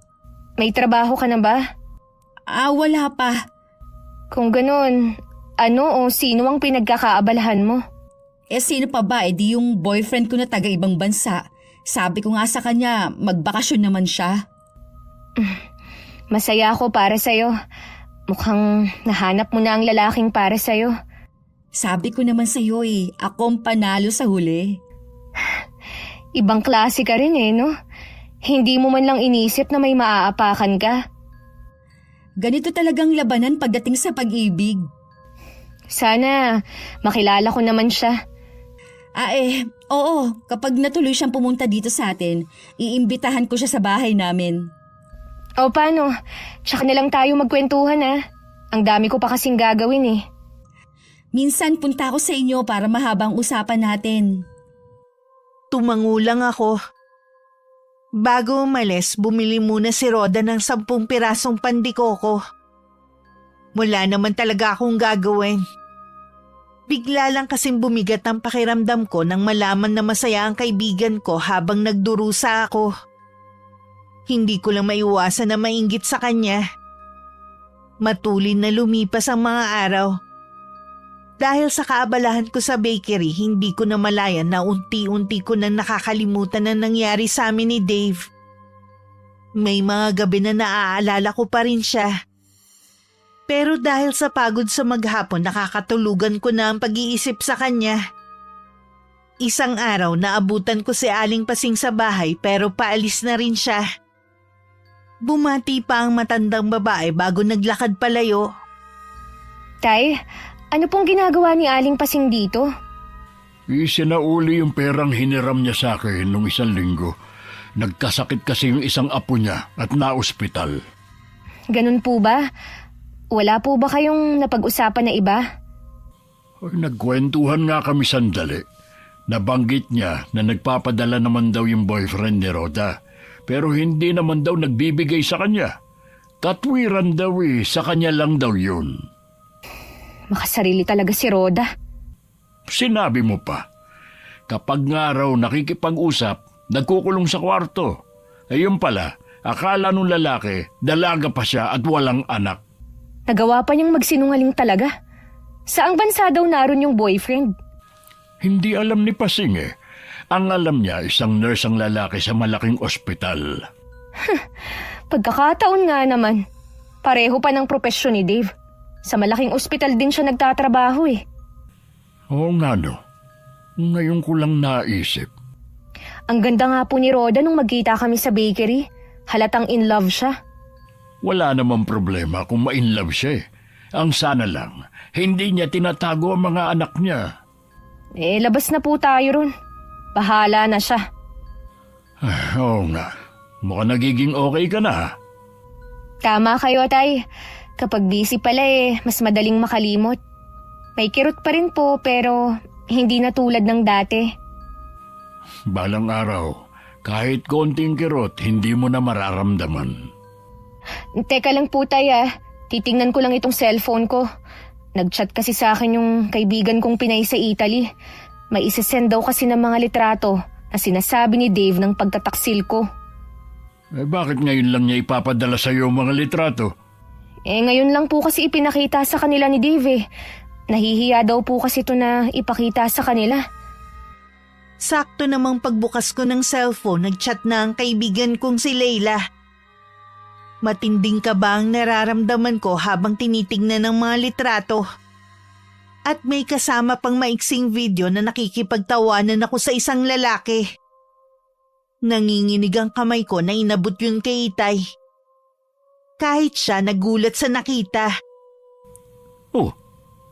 May trabaho ka na ba? Wala pa. Kung ganun, ano o sino ang pinagkakaabalahan mo? Eh sino pa ba? Di yung boyfriend ko na taga-ibang bansa. Sabi ko nga sa kanya, magbakasyon naman siya. Masaya ako para sa'yo. Mukhang nahanap mo na ang lalaking para sa'yo. Sabi ko naman sa'yo akong panalo sa huli. Ibang klase ka rin no? Hindi mo man lang inisip na may maaapakan ka. Ganito talagang labanan pagdating sa pag-ibig. Sana makilala ko naman siya. Oo. Kapag natuloy siyang pumunta dito sa atin, iimbitahan ko siya sa bahay namin. O paano? Tsaka na lang tayo magkwentuhan Ang dami ko pa kasing gagawin Minsan punta ako sa inyo para mahabang usapan natin. Tumangulang ako. Bago umalis, bumili muna si Rhoda ng 10 pirasong pandikoko. Wala naman talaga akong gagawin. Bigla lang kasing bumigat ang pakiramdam ko nang malaman na masaya ang kaibigan ko habang nagdurusa ako. Hindi ko lang maiwasan na mainggit sa kanya. Matulin na lumipas ang mga araw. Dahil sa kaabalahan ko sa bakery, hindi ko na malayan na unti-unti ko nang nakakalimutan na nangyari sa amin ni Dave. May mga gabi na naaalala ko pa rin siya. Pero dahil sa pagod sa maghapon, nakakatulugan ko na ang pag-iisip sa kanya. Isang araw, naabutan ko si Aling Pasing sa bahay pero paalis na rin siya. Bumati pa ang matandang babae bago naglakad palayo. Tay, ano pong ginagawa ni Aling Pasing dito? Isinauli yung perang hiniram niya sa akin nung 1 linggo. Nagkasakit kasi yung isang apo niya at naospital. Ganun po ba? Wala po ba kayong napag-usapan na iba? Nagkwentuhan nga kami sandali. Nabanggit niya na nagpapadala naman daw yung boyfriend ni Rhoda. Pero hindi naman daw nagbibigay sa kanya. Katwiran daw sa kanya lang daw yun. Makasarili talaga si Rhoda. Sinabi mo pa. Kapag nga raw nakikipag-usap, nagkukulong sa kwarto. Ayun pala, akala nung lalaki, dalaga pa siya at walang anak. Nagawa pa niyang magsinungaling talaga. Saang bansa daw naroon yung boyfriend? Hindi alam ni Pasing eh. Ang alam niya, isang nurse ang lalaki sa malaking ospital. Pagkakataon nga naman. Pareho pa ng propesyon ni Dave. Sa malaking ospital din siya nagtatrabaho eh. Oo nga no. Ngayon ko lang naisip. Ang ganda nga po ni Rhoda nung magkita kami sa bakery. Halatang in love siya. Wala namang problema kung ma-inlove siya eh. Ang sana lang, hindi niya tinatago ang mga anak niya. Labas na po tayo ron. Bahala na siya. Oo nga. Mukhang nagiging okay ka na ha. Tama kayo, Tay. Kapag busy pala mas madaling makalimot. May kirot pa rin po pero hindi na tulad ng dati. Balang araw, kahit konting kirot, hindi mo na mararamdaman. Teka lang po, Tay. Titingnan ko lang itong cellphone ko. Nag-chat kasi sa akin yung kaibigan kong Pinay sa Italy. May isesend daw kasi ng mga litrato na sinasabi ni Dave ng pagtataksil ko. Bakit ngayon lang niya ipapadala sa iyo mga litrato? Ngayon lang po kasi ipinakita sa kanila ni Dave. Nahihiya daw po kasi ito na ipakita sa kanila. Sakto namang pagbukas ko ng cellphone, nagchat na ang kaibigan kong si Leila. Matinding kaba ang nararamdaman ko habang tinitingnan ng mga litrato. At may kasama pang maiksing video na nakikipagtawanan ako sa isang lalaki. Nanginginig ang kamay ko na inabot yun kay Itay. Kahit siya nagulat sa nakita. Oh,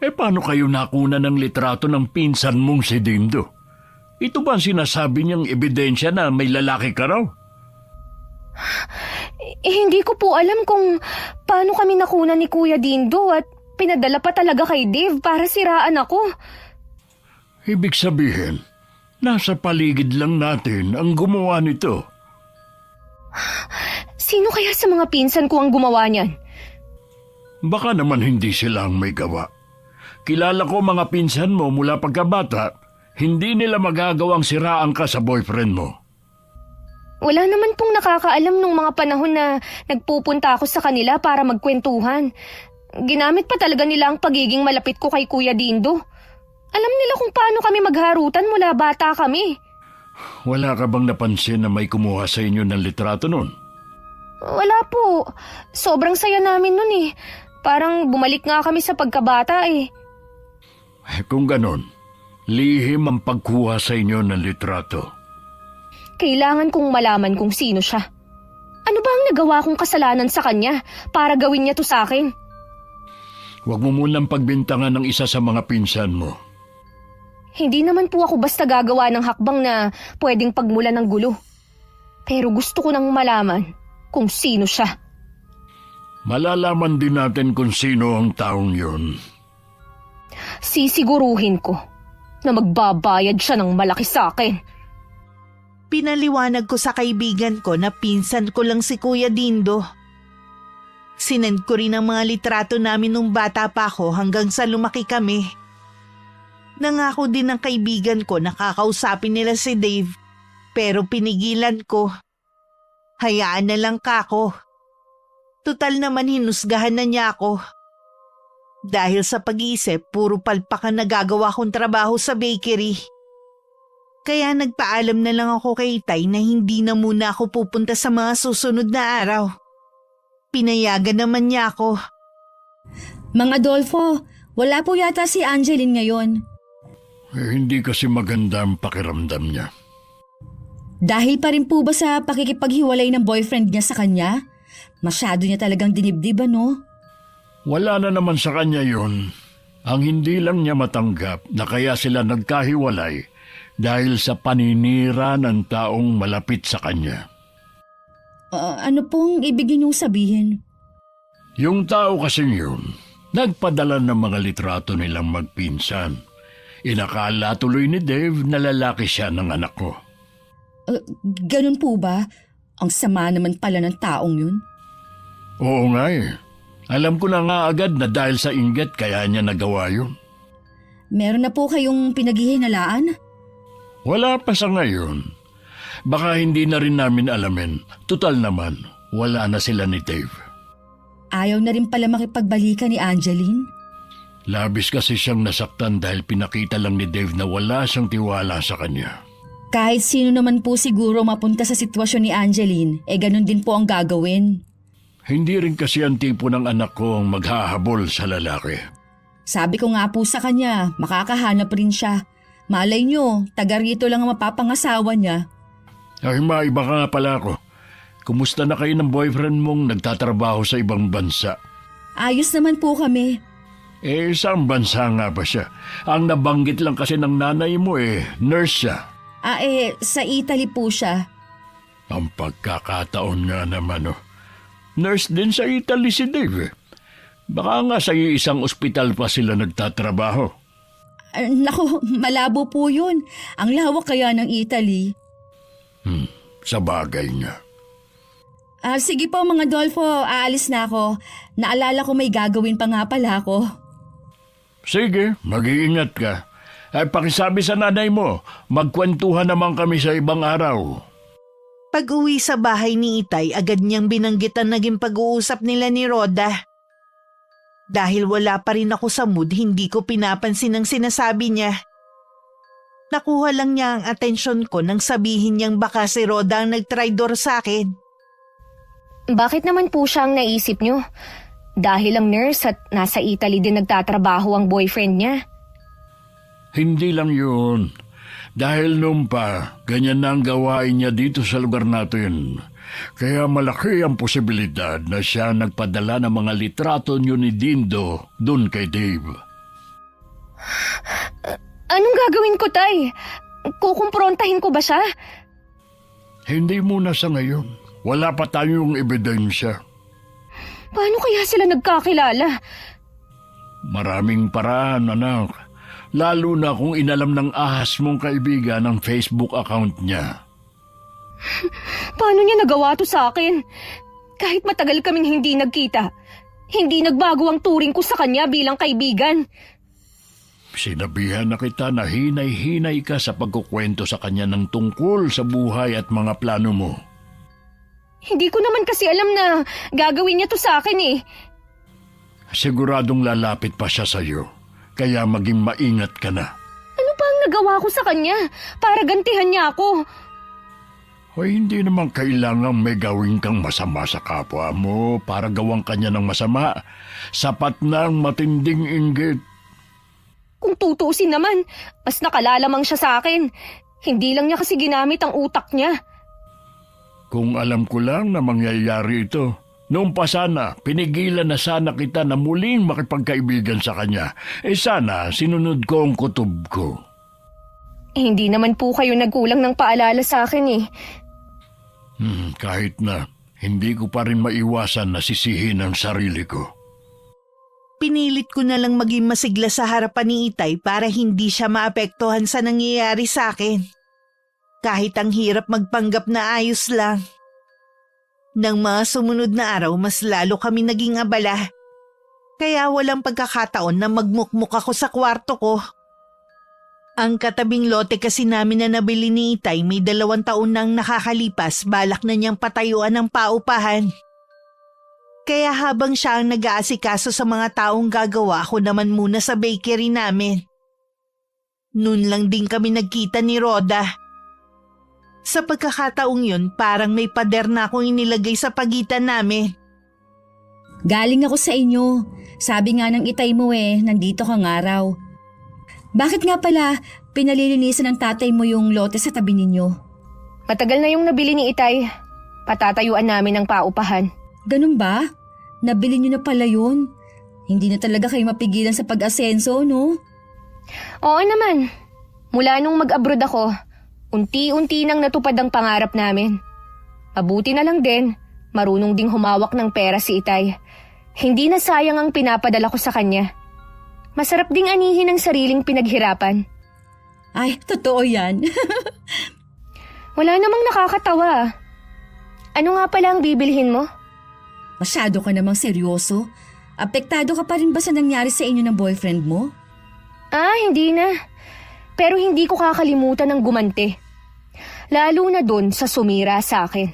paano kayo nakuna ng litrato ng pinsan mong si Dindo? Ito ba ang sinasabi niyang ebidensya na may lalaki ka raw? Hindi ko po alam kung paano kami nakuna ni Kuya Dindo at pinadala pa talaga kay Dave para siraan ako. Ibig sabihin, nasa paligid lang natin ang gumawa nito. Sino kaya sa mga pinsan ko ang gumawa niyan? Baka naman hindi sila ang may gawa. Kilala ko mga pinsan mo mula pagkabata, hindi nila magagawang siraan ka sa boyfriend mo. Wala naman pong nakakaalam nung mga panahon na nagpupunta ako sa kanila para magkwentuhan. Ginamit pa talaga nila ang pagiging malapit ko kay Kuya Dindo. Alam nila kung paano kami magharutan mula bata kami. Wala ka bang napansin na may kumuha sa inyo ng litrato nun? Wala po. Sobrang saya namin nun eh. Parang bumalik nga kami sa pagkabata eh. Kung ganon, lihim ang pagkuha sa inyo ng litrato. Kailangan kong malaman kung sino siya. Ano ba ang nagawa kong kasalanan sa kanya para gawin niya to sa akin? Huwag mo munang pagbintangan ng isa sa mga pinsan mo. Hindi naman po ako basta gagawa ng hakbang na pwedeng pagmulan ng gulo. Pero gusto ko nang malaman kung sino siya. Malalaman din natin kung sino ang taong yun. Sisiguruhin ko na magbabayad siya ng malaki sa akin. Pinaliwanag ko sa kaibigan ko na pinsan ko lang si Kuya Dindo. Sinend ko rin ang mga litrato namin nung bata pa ako hanggang sa lumaki kami. Nangako din ng kaibigan ko na kakausapin nila si Dave, pero pinigilan ko. Hayaan na lang kako. Tutal naman hinusgahan na niya ako. Dahil sa pag-iisip, puro palpakan na gagawa kong trabaho sa bakery. Kaya nagpaalam na lang ako kay Itay na hindi na muna ako pupunta sa mga susunod na araw. Pinayagan naman niya ako. Mang Adolfo, wala po yata si Angeline ngayon. Hindi kasi maganda ang pakiramdam niya. Dahil pa rin po ba sa pakikipaghiwalay ng boyfriend niya sa kanya? Masyado niya talagang dinibdib, no? Wala na naman sa kanya yun. Ang hindi lang niya matanggap na kaya sila nagkahiwalay dahil sa paninira ng taong malapit sa kanya. Ano pong ibig niyong sabihin? Yung tao kasing yun, nagpadala ng mga litrato nilang magpinsan. Inakala tuloy ni Dave na lalaki siya ng anak ko. Ganun po ba? Ang sama naman pala ng taong yun. Oo nga eh. Alam ko na nga agad na dahil sa inggit kaya niya nagawa yun. Meron na po kayong pinaghihinalaan? Wala pa sa ngayon. Baka hindi na rin namin alamin. Tutal naman, wala na sila ni Dave. Ayaw na rin pala makipagbalikan ni Angeline? Labis kasi siyang nasaktan dahil pinakita lang ni Dave na wala siyang tiwala sa kanya. Kahit sino naman po siguro mapunta sa sitwasyon ni Angeline, ganun din po ang gagawin. Hindi rin kasi ang tipo ng anak ko ang maghahabol sa lalaki. Sabi ko nga po sa kanya, makakahanap rin siya. Malay nyo, taga rito lang ang mapapangasawa niya. Ay, maiba ka nga pala ako. Kumusta na kayo ng boyfriend mong nagtatrabaho sa ibang bansa? Ayos naman po kami. Saan bansa nga ba siya? Ang nabanggit lang kasi ng nanay mo nurse siya. Sa Italy po siya. Ang pagkakataon nga naman Nurse din sa Italy si Dave. Baka nga sa isang ospital pa sila nagtatrabaho. Naku, malabo po yun. Ang lawak kaya ng Italy. Sa bagay nga. Sige po mga Dolfo, aalis na ako. Naalala ko may gagawin pa nga pala ako. Sige, mag-iingat ka. Ay pakisabi sa nanay mo, magkwentuhan naman kami sa ibang araw. Pag-uwi sa bahay ni Itay, agad niyang binanggit ang naging pag-uusap nila ni Rhoda. Dahil wala pa rin ako sa mood, hindi ko pinapansin ang sinasabi niya. Nakuha lang niya ang atensyon ko nang sabihin niyang baka si Rhoda ang nagtraidor sa akin. Bakit naman po siya ang naisip niyo? Dahil ang nurse at nasa Italy din nagtatrabaho ang boyfriend niya. Hindi lang yun. Dahil noon pa, ganyan na ang gawain niya dito sa lugar natin. Kaya malaki ang posibilidad na siya nagpadala ng mga litrato niyo ni Dindo dun kay Dave. Anong gagawin ko, Tay? Kukumprontahin ko ba siya? Hindi muna sa ngayon. Wala pa tayong ebidensya. Paano kaya sila nagkakilala? Maraming paraan, anak. Lalo na kung inalam ng ahas mong kaibigan ang Facebook account niya. Paano niya nagawa to sa akin? Kahit matagal kaming hindi nagkita, hindi nagbago ang turing ko sa kanya bilang kaibigan. Sinabihan na kita na hinay-hinay ka sa pagkukwento sa kanya ng tungkol sa buhay at mga plano mo. Hindi ko naman kasi alam na gagawin niya to sa akin Siguradong lalapit pa siya sa'yo, kaya maging maingat ka na. Ano pa ang nagawa ko sa kanya para gantihan niya ako? Hoy, hindi naman kailangang may gawin kang masama sa kapwa mo para gawang kanya ng masama. Sapat na ang matinding inggit. Kung tutuusin naman, mas nakalalamang siya sa akin. Hindi lang niya kasi ginamit ang utak niya. Kung alam ko lang na mangyayari ito, noong pa sana, pinigilan na sana kita na muling makipagkaibigan sa kanya. Sana, sinunod ko ang kutob ko. Hindi naman po kayo nagkulang ng paalala sa akin Kahit na, hindi ko pa rin maiwasan na sisihin ang sarili ko. Pinilit ko na lang maging masigla sa harapan ni Itay para hindi siya maapektuhan sa nangyayari sa akin. Kahit ang hirap magpanggap na ayos lang. Nang mga sumunod na araw, mas lalo kami naging abala. Kaya walang pagkakataon na magmukmuk ako sa kwarto ko. Ang katabing lote kasi namin na nabili ni Itay may 2 taon nang nakakalipas, balak na niyang patayuan ng paupahan. Kaya habang siya ang nag-aasikaso sa mga taong gagawa, ako naman muna sa bakery namin. Noon lang din kami nagkita ni Rhoda. Sa pagkakataong yun, parang may pader na akong inilagay sa pagitan namin. Galing ako sa inyo. Sabi nga ng Itay mo nandito kang araw. Bakit nga pala pinalilinisan ng tatay mo yung lote sa tabi ninyo? Matagal na yung nabili ni Itay. Patatayuan namin ng paupahan. Ganun ba? Nabili niyo na pala yun? Hindi na talaga kayo mapigilan sa pag-asenso, no? Oo naman. Mula nung mag-abroad ako, unti-unti nang natupad ang pangarap namin. Mabuti na lang din, marunong ding humawak ng pera si Itay. Hindi na sayang ang pinapadala ko sa kanya. Masarap ding anihin ang sariling pinaghirapan. Ay, totoo yan. Wala namang nakakatawa. Ano nga pala ang bibilhin mo? Masyado ka namang seryoso. Apektado ka pa rin ba sa nangyari sa inyo ng boyfriend mo? Hindi na. Pero hindi ko kakalimutan ng gumante. Lalo na dun sa sumira sa akin.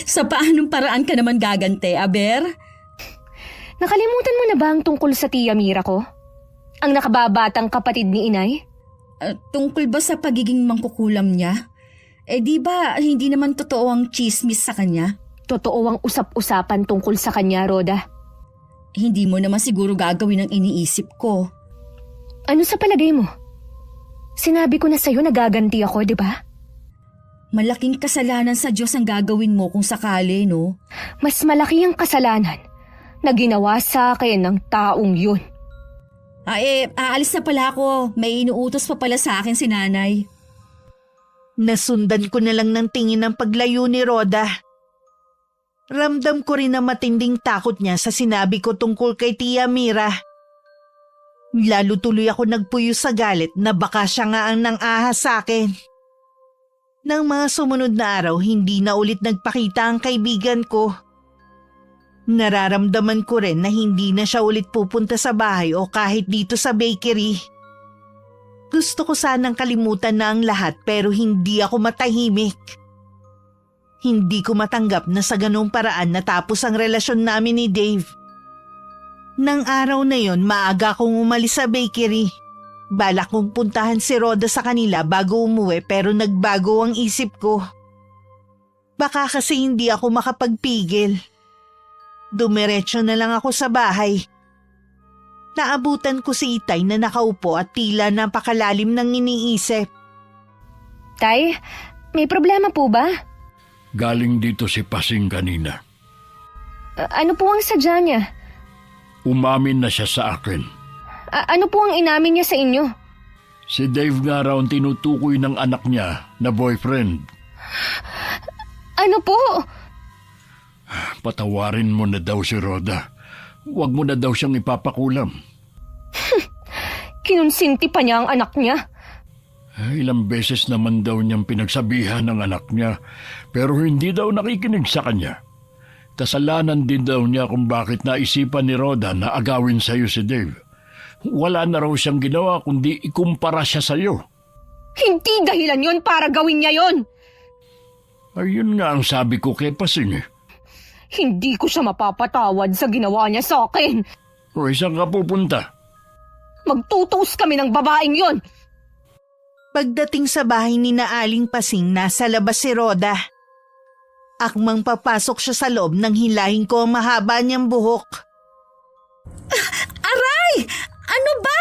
Sa paanong paraan ka naman gagante, Aber? Nakalimutan mo na ba ang tungkol sa Tia Mira ko? Ang nakababatang kapatid ni Inay? Tungkol ba sa pagiging mangkukulam niya? Di ba hindi naman totoo ang chismis sa kanya? Totoo ang usap-usapan tungkol sa kanya, Roda. Hindi mo naman siguro gagawin ang iniisip ko. Ano sa palagay mo? Sinabi ko na sa'yo na gaganti ako, di ba? Malaking kasalanan sa Diyos ang gagawin mo kung sakali, no? Mas malaki ang kasalanan na ginawa sa akin ng taong yun. Aalis na pala ako. May inuutos pa pala sa akin si nanay. Nasundan ko na lang ng tingin ng paglayo ni Roda. Ramdam ko rin na matinding takot niya sa sinabi ko tungkol kay Tia Mira. Lalo tuloy ako nagpuyo sa galit na baka siya nga ang nang-ahas sa akin. Nang mga sumunod na araw, hindi na ulit nagpakita ang kaibigan ko. Nararamdaman ko rin na hindi na siya ulit pupunta sa bahay o kahit dito sa bakery. Gusto ko sanang kalimutan na ang lahat pero hindi ako matahimik. Hindi ko matanggap na sa ganung paraan natapos ang relasyon namin ni Dave. Nang araw na yon, maaga akong umalis sa bakery. Balak kong puntahan si Roda sa kanila bago umuwi pero nagbago ang isip ko. Baka kasi hindi ako makapagpigil. Dumiretso na lang ako sa bahay. Naabutan ko si Itay na nakaupo at tila napakalalim ng iniisip. Tay, may problema po ba? Galing dito si Pasing kanina. Ano po ang sadya niya? Umamin na siya sa akin. Ano po ang inamin niya sa inyo? Si Dave nga raw ang tinutukoy ng anak niya na boyfriend. Ano po? Patawarin mo na daw si Roda. Huwag mo na daw siyang ipapakulam. Kinunsinti pa niya ang anak niya. Ilang beses naman daw niyang pinagsabihan ng anak niya pero hindi daw nakikinig sa kanya. Kasalanan din daw niya kung bakit naisipan ni Roda na agawin sa iyo si Dave. Wala na raw siyang ginawa kundi ikumpara siya sa iyo. Hindi dahilan yon para gawin niya yon. Ayun nga ang sabi ko kay Pasing. Hindi ko siya mapapatawad sa ginawa niya sa akin. O saan ka pupunta? Magtutuos kami ng babaeng yon. Pagdating sa bahay ni na Aling Pasing, nasa labas si Roda. Akmang papasok siya sa loob nang hilahin ko ang mahaba niyang buhok. Aray! Ano ba?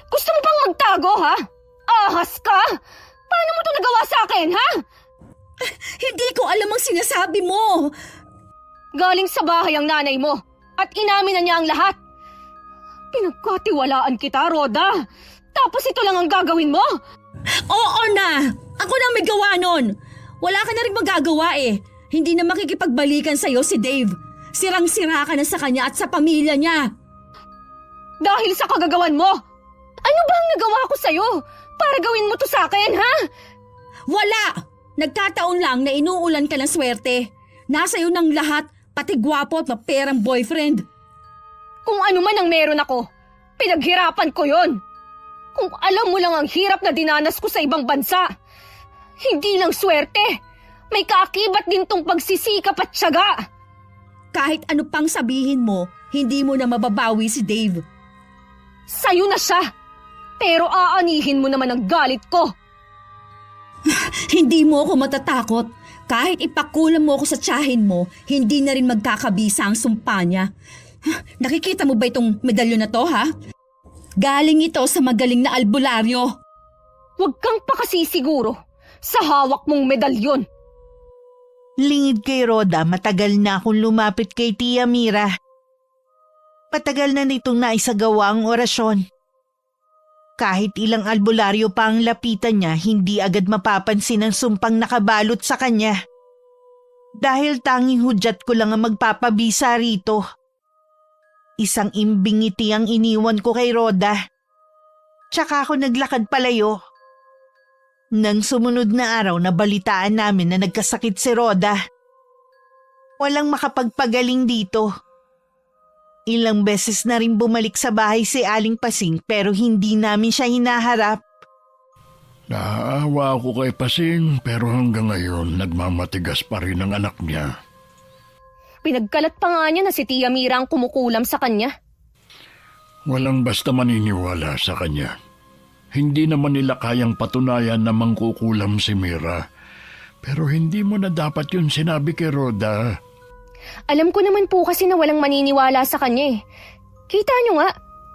Gusto mo bang magtago, ha? Ahas ka? Paano mo to nagawa sa akin, ha? Hindi ko alam ang sinasabi mo. Galing sa bahay ang nanay mo at inamin na niya ang lahat. Pinagkatiwalaan kita, Roda. Tapos ito lang ang gagawin mo? Oo na! Ako na may gawa nun. Wala ka na rin magagawa eh. Hindi na makikipagbalikan sa'yo si Dave. Sirang-sira ka na sa kanya at sa pamilya niya. Dahil sa kagagawan mo. Ano ba ang nagawa ko sa'yo? Para gawin mo to sa akin, ha? Wala! Nagkataon lang na inuulan ka ng swerte. Nasa iyo ng lahat, pati gwapo at maperang boyfriend. Kung ano man ang meron ako, pinaghirapan ko yon. Kung alam mo lang ang hirap na dinanas ko sa ibang bansa. Hindi lang swerte. May kaakibat din tong pagsisikap at tiyaga. Kahit ano pang sabihin mo, hindi mo na mababawi si Dave. Sa'yo na siya. Pero aanihin mo naman ang galit ko. Hindi mo ako matatakot. Kahit ipakulam mo ako sa tiyahin mo, hindi na rin magkakabisa ang sumpa niya. Nakikita mo ba itong medalyon na to, ha? Galing ito sa magaling na albularyo. Huwag kang pakasisiguro sa hawak mong medalyon. Lingid kay Roda, matagal na akong lumapit kay Tia Mira. Patagal na nitong naisagawa ang orasyon. Kahit ilang albularyo pa ang lapitan niya, hindi agad mapapansin ang sumpang nakabalot sa kanya. Dahil tanging hudyat ko lang ang magpapabisa rito. Isang imbing ngiti ang iniwan ko kay Roda. Tsaka ako naglakad palayo. Nang sumunod na araw, nabalitaan namin na nagkasakit si Roda. Walang makapagpagaling dito. Ilang beses na rin bumalik sa bahay si Aling Pasing pero hindi namin siya hinaharap. Naawa ako kay Pasing pero hanggang ngayon nagmamatigas pa rin ang anak niya. Pinagkalat pa nga niya na si Tia Mira ang kumukulam sa kanya. Walang basta maniniwala sa kanya. Hindi naman nila kayang patunayan na mangkukulam si Mira. Pero hindi mo na dapat yun sinabi kay Rhoda. Alam ko naman po kasi na walang maniniwala sa kanya eh. Kita nyo nga,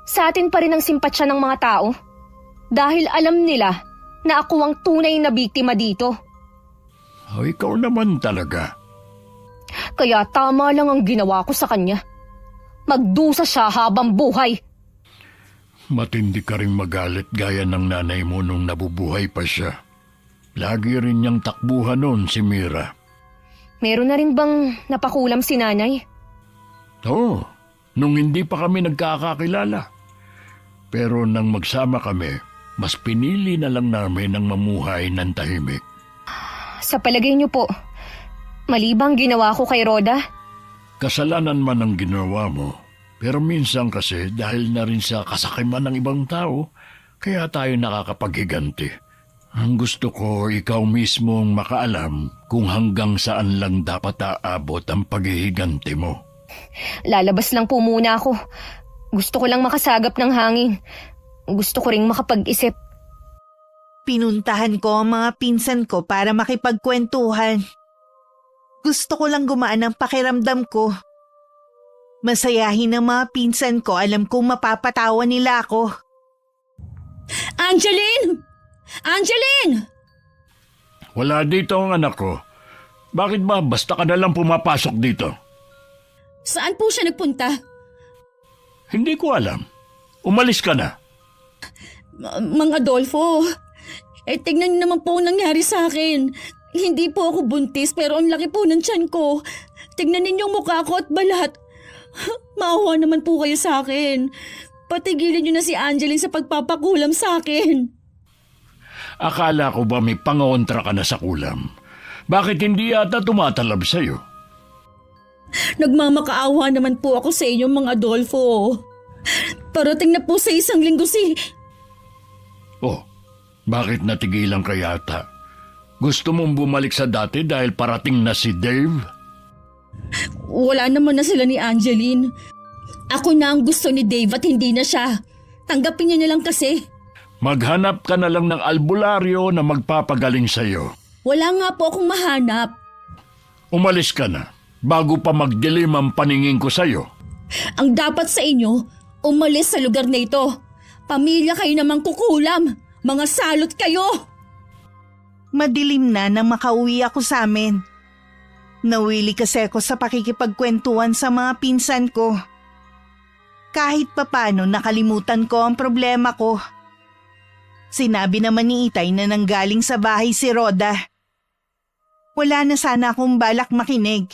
sa atin pa rin ang simpatsya ng mga tao. Dahil alam nila na ako ang tunay na biktima dito. O ikaw naman talaga. Kaya tama lang ang ginawa ko sa kanya. Magdusa siya habang buhay. Matindi ka rin magalit gaya ng nanay mo nung nabubuhay pa siya. Lagi rin niyang takbuhan noon si Mira. Meron na rin bang napakulam si nanay? Oo, nung hindi pa kami nagkakakilala. Pero nang magsama kami, mas pinili na lang namin ang mamuhay ng tahimik. Sa palagay niyo po, mali bang ginawa ko kay Rhoda? Kasalanan man ang ginawa mo, pero minsan kasi dahil na rin sa kasakiman ng ibang tao, kaya tayo nakakapaghiganti. Ang gusto ko, ikaw mismo ang makaalam kung hanggang saan lang dapat aabot ang paghihiganti mo. Lalabas lang po muna ako. Gusto ko lang makasagap ng hangin. Gusto ko ring makapag-isip. Pinuntahan ko ang mga pinsan ko para makipagkwentuhan. Gusto ko lang gumaan ang pakiramdam ko. Masayahin ang mga pinsan ko, alam kong mapapatawa nila ako. Angeline! Angeline! Wala dito ang anak ko. Bakit ba basta ka na lang pumapasok dito? Saan po siya nagpunta? Hindi ko alam. Umalis ka na. Mang Adolfo, tignan niyo naman po ang nangyari sa akin. Hindi po ako buntis pero ang laki po ng tiyan ko. Tignan ninyo ang mukha ko at balat. Maawa naman po kayo sa akin. Patigilin niyo na si Angeline sa pagpapakulam sa akin. Akala ko ba may pangontra ka na sa kulam? Bakit hindi yata tumatalab sa'yo? Nagmamakaawa naman po ako sa inyo, Mang Adolfo. Parating na po sa isang linggo si... Oh, bakit natigilan ka yata? Gusto mong bumalik sa dati dahil parating na si Dave? Wala naman na sila ni Angeline. Ako na ang gusto ni Dave at hindi na siya. Tanggapin niya na lang kasi. Maghanap ka na lang ng albularyo na magpapagaling sa'yo. Wala nga po akong mahanap. Umalis ka na bago pa magdilim ang paningin ko sa'yo. Ang dapat sa inyo, umalis sa lugar na ito. Pamilya kayo namang kukulam. Mga salot kayo! Madilim na nang makauwi ako sa amin. Nawili kasi ako sa pakikipagkwentuhan sa mga pinsan ko. Kahit papano nakalimutan ko ang problema ko. Sinabi naman ni Itay na nanggaling sa bahay si Rhoda. Wala na sana akong balak makinig.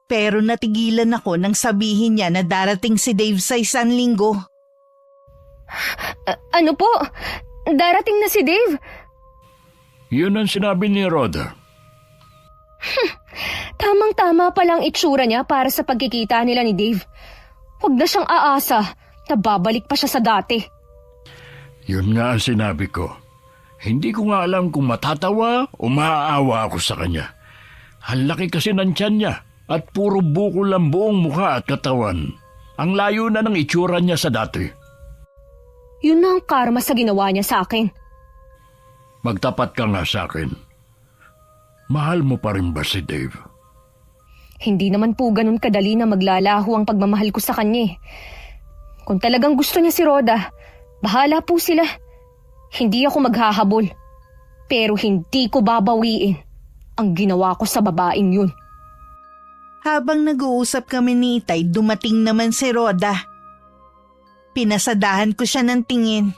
Pero natigilan ako nang sabihin niya na darating si Dave sa isang linggo. Ano po? Darating na si Dave? Yun ang sinabi ni Rhoda. Tamang-tama palang itsura niya para sa pagkikita nila ni Dave. Huwag na siyang aasa na babalik pa siya sa dati. Yun nga ang sinabi ko. Hindi ko nga alam kung matatawa o maaawa ako sa kanya. Ang laki kasi ng tiyan niya at puro bukol ang buong mukha at katawan. Ang layo na ng itsura niya sa dati. Yun na ang karma sa ginawa niya sa akin. Magtapat ka nga sa akin. Mahal mo pa rin ba si Dave? Hindi naman po ganun kadali na maglalaho ang pagmamahal ko sa kanya. Kung talagang gusto niya si Rhoda, bahala po sila. Hindi ako maghahabol. Pero hindi ko babawiin ang ginawa ko sa babaeng yun. Habang nag-uusap kami ni Itay, dumating naman si Rhoda. Pinasadahan ko siya ng tingin.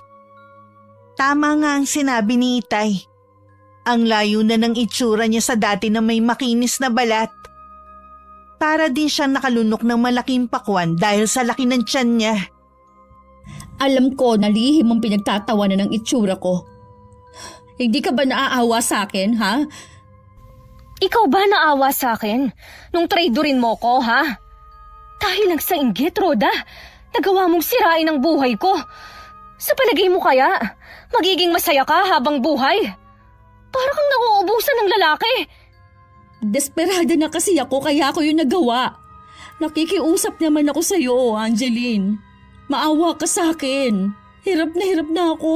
Tama nga ang sinabi ni Itay. Ang layo na ng itsura niya sa dati na may makinis na balat. Para din siyang nakalunok ng malaking pakwan dahil sa laki ng tiyan niya. Alam ko na lihim ang pinagtatawanan ng itsura ko. Hindi ka ba naaawa sa akin, ha? Ikaw ba naawa sa akin nung traidorin mo ko, ha? Dahil lang sa inggit, Rhoda, nagawa mong sirain ang buhay ko. Sa palagay mo kaya, magiging masaya ka habang buhay? Para kang nauubusan ng lalaki. Desperada na kasi ako kaya ako yung nagawa. Nakikiusap naman ako sa iyo, Angeline. Maawa ka sa akin. Hirap na ako.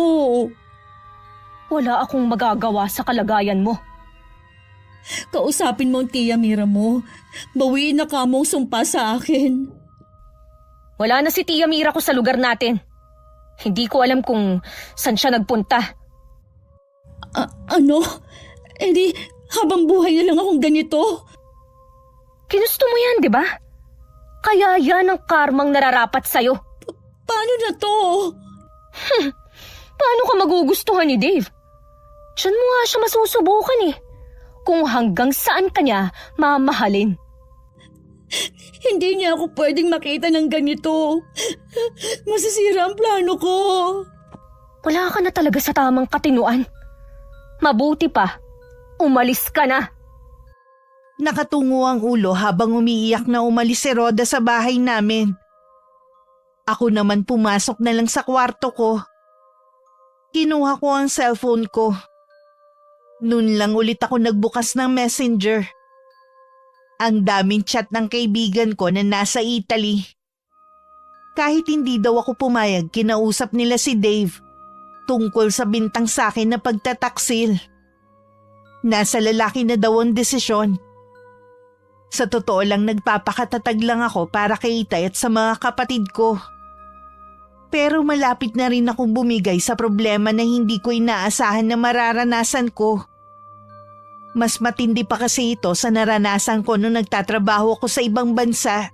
Wala akong magagawa sa kalagayan mo. Kausapin mo ang tiya Mira mo. Bawiin na ka mong sumpa sa akin. Wala na si Tia Mira ko sa lugar natin. Hindi ko alam kung saan siya nagpunta. Ano? Eh di, habang buhay na lang akong ganito. Ginusto mo yan, di ba? Kaya yan ang karmang nararapat sa'yo. Paano na to? Paano ka magugustuhan ni Dave? Diyan mo nga siya masusubukan eh. Kung hanggang saan ka niya mamahalin. Hindi niya ako pwedeng makita ng ganito. Masisira ang plano ko. Wala ka na talaga sa tamang katinuan. Mabuti pa, umalis ka na. Nakatungo ang ulo habang umiiyak na umalis si Rhoda sa bahay namin. Ako naman pumasok na lang sa kwarto ko. Kinuha ko ang cellphone ko. Noon lang ulit ako nagbukas ng messenger. Ang daming chat ng kaibigan ko na nasa Italy. Kahit hindi daw ako pumayag, kinausap nila si Dave tungkol sa bintang sa akin na pagtataksil. Nasa lalaki na daw ang desisyon. Sa totoo lang nagpapakatatag lang ako para kay Itay at sa mga kapatid ko. Pero malapit na rin akong bumigay sa problema na hindi ko inaasahan na mararanasan ko. Mas matindi pa kasi ito sa naranasan ko nung nagtatrabaho ako sa ibang bansa.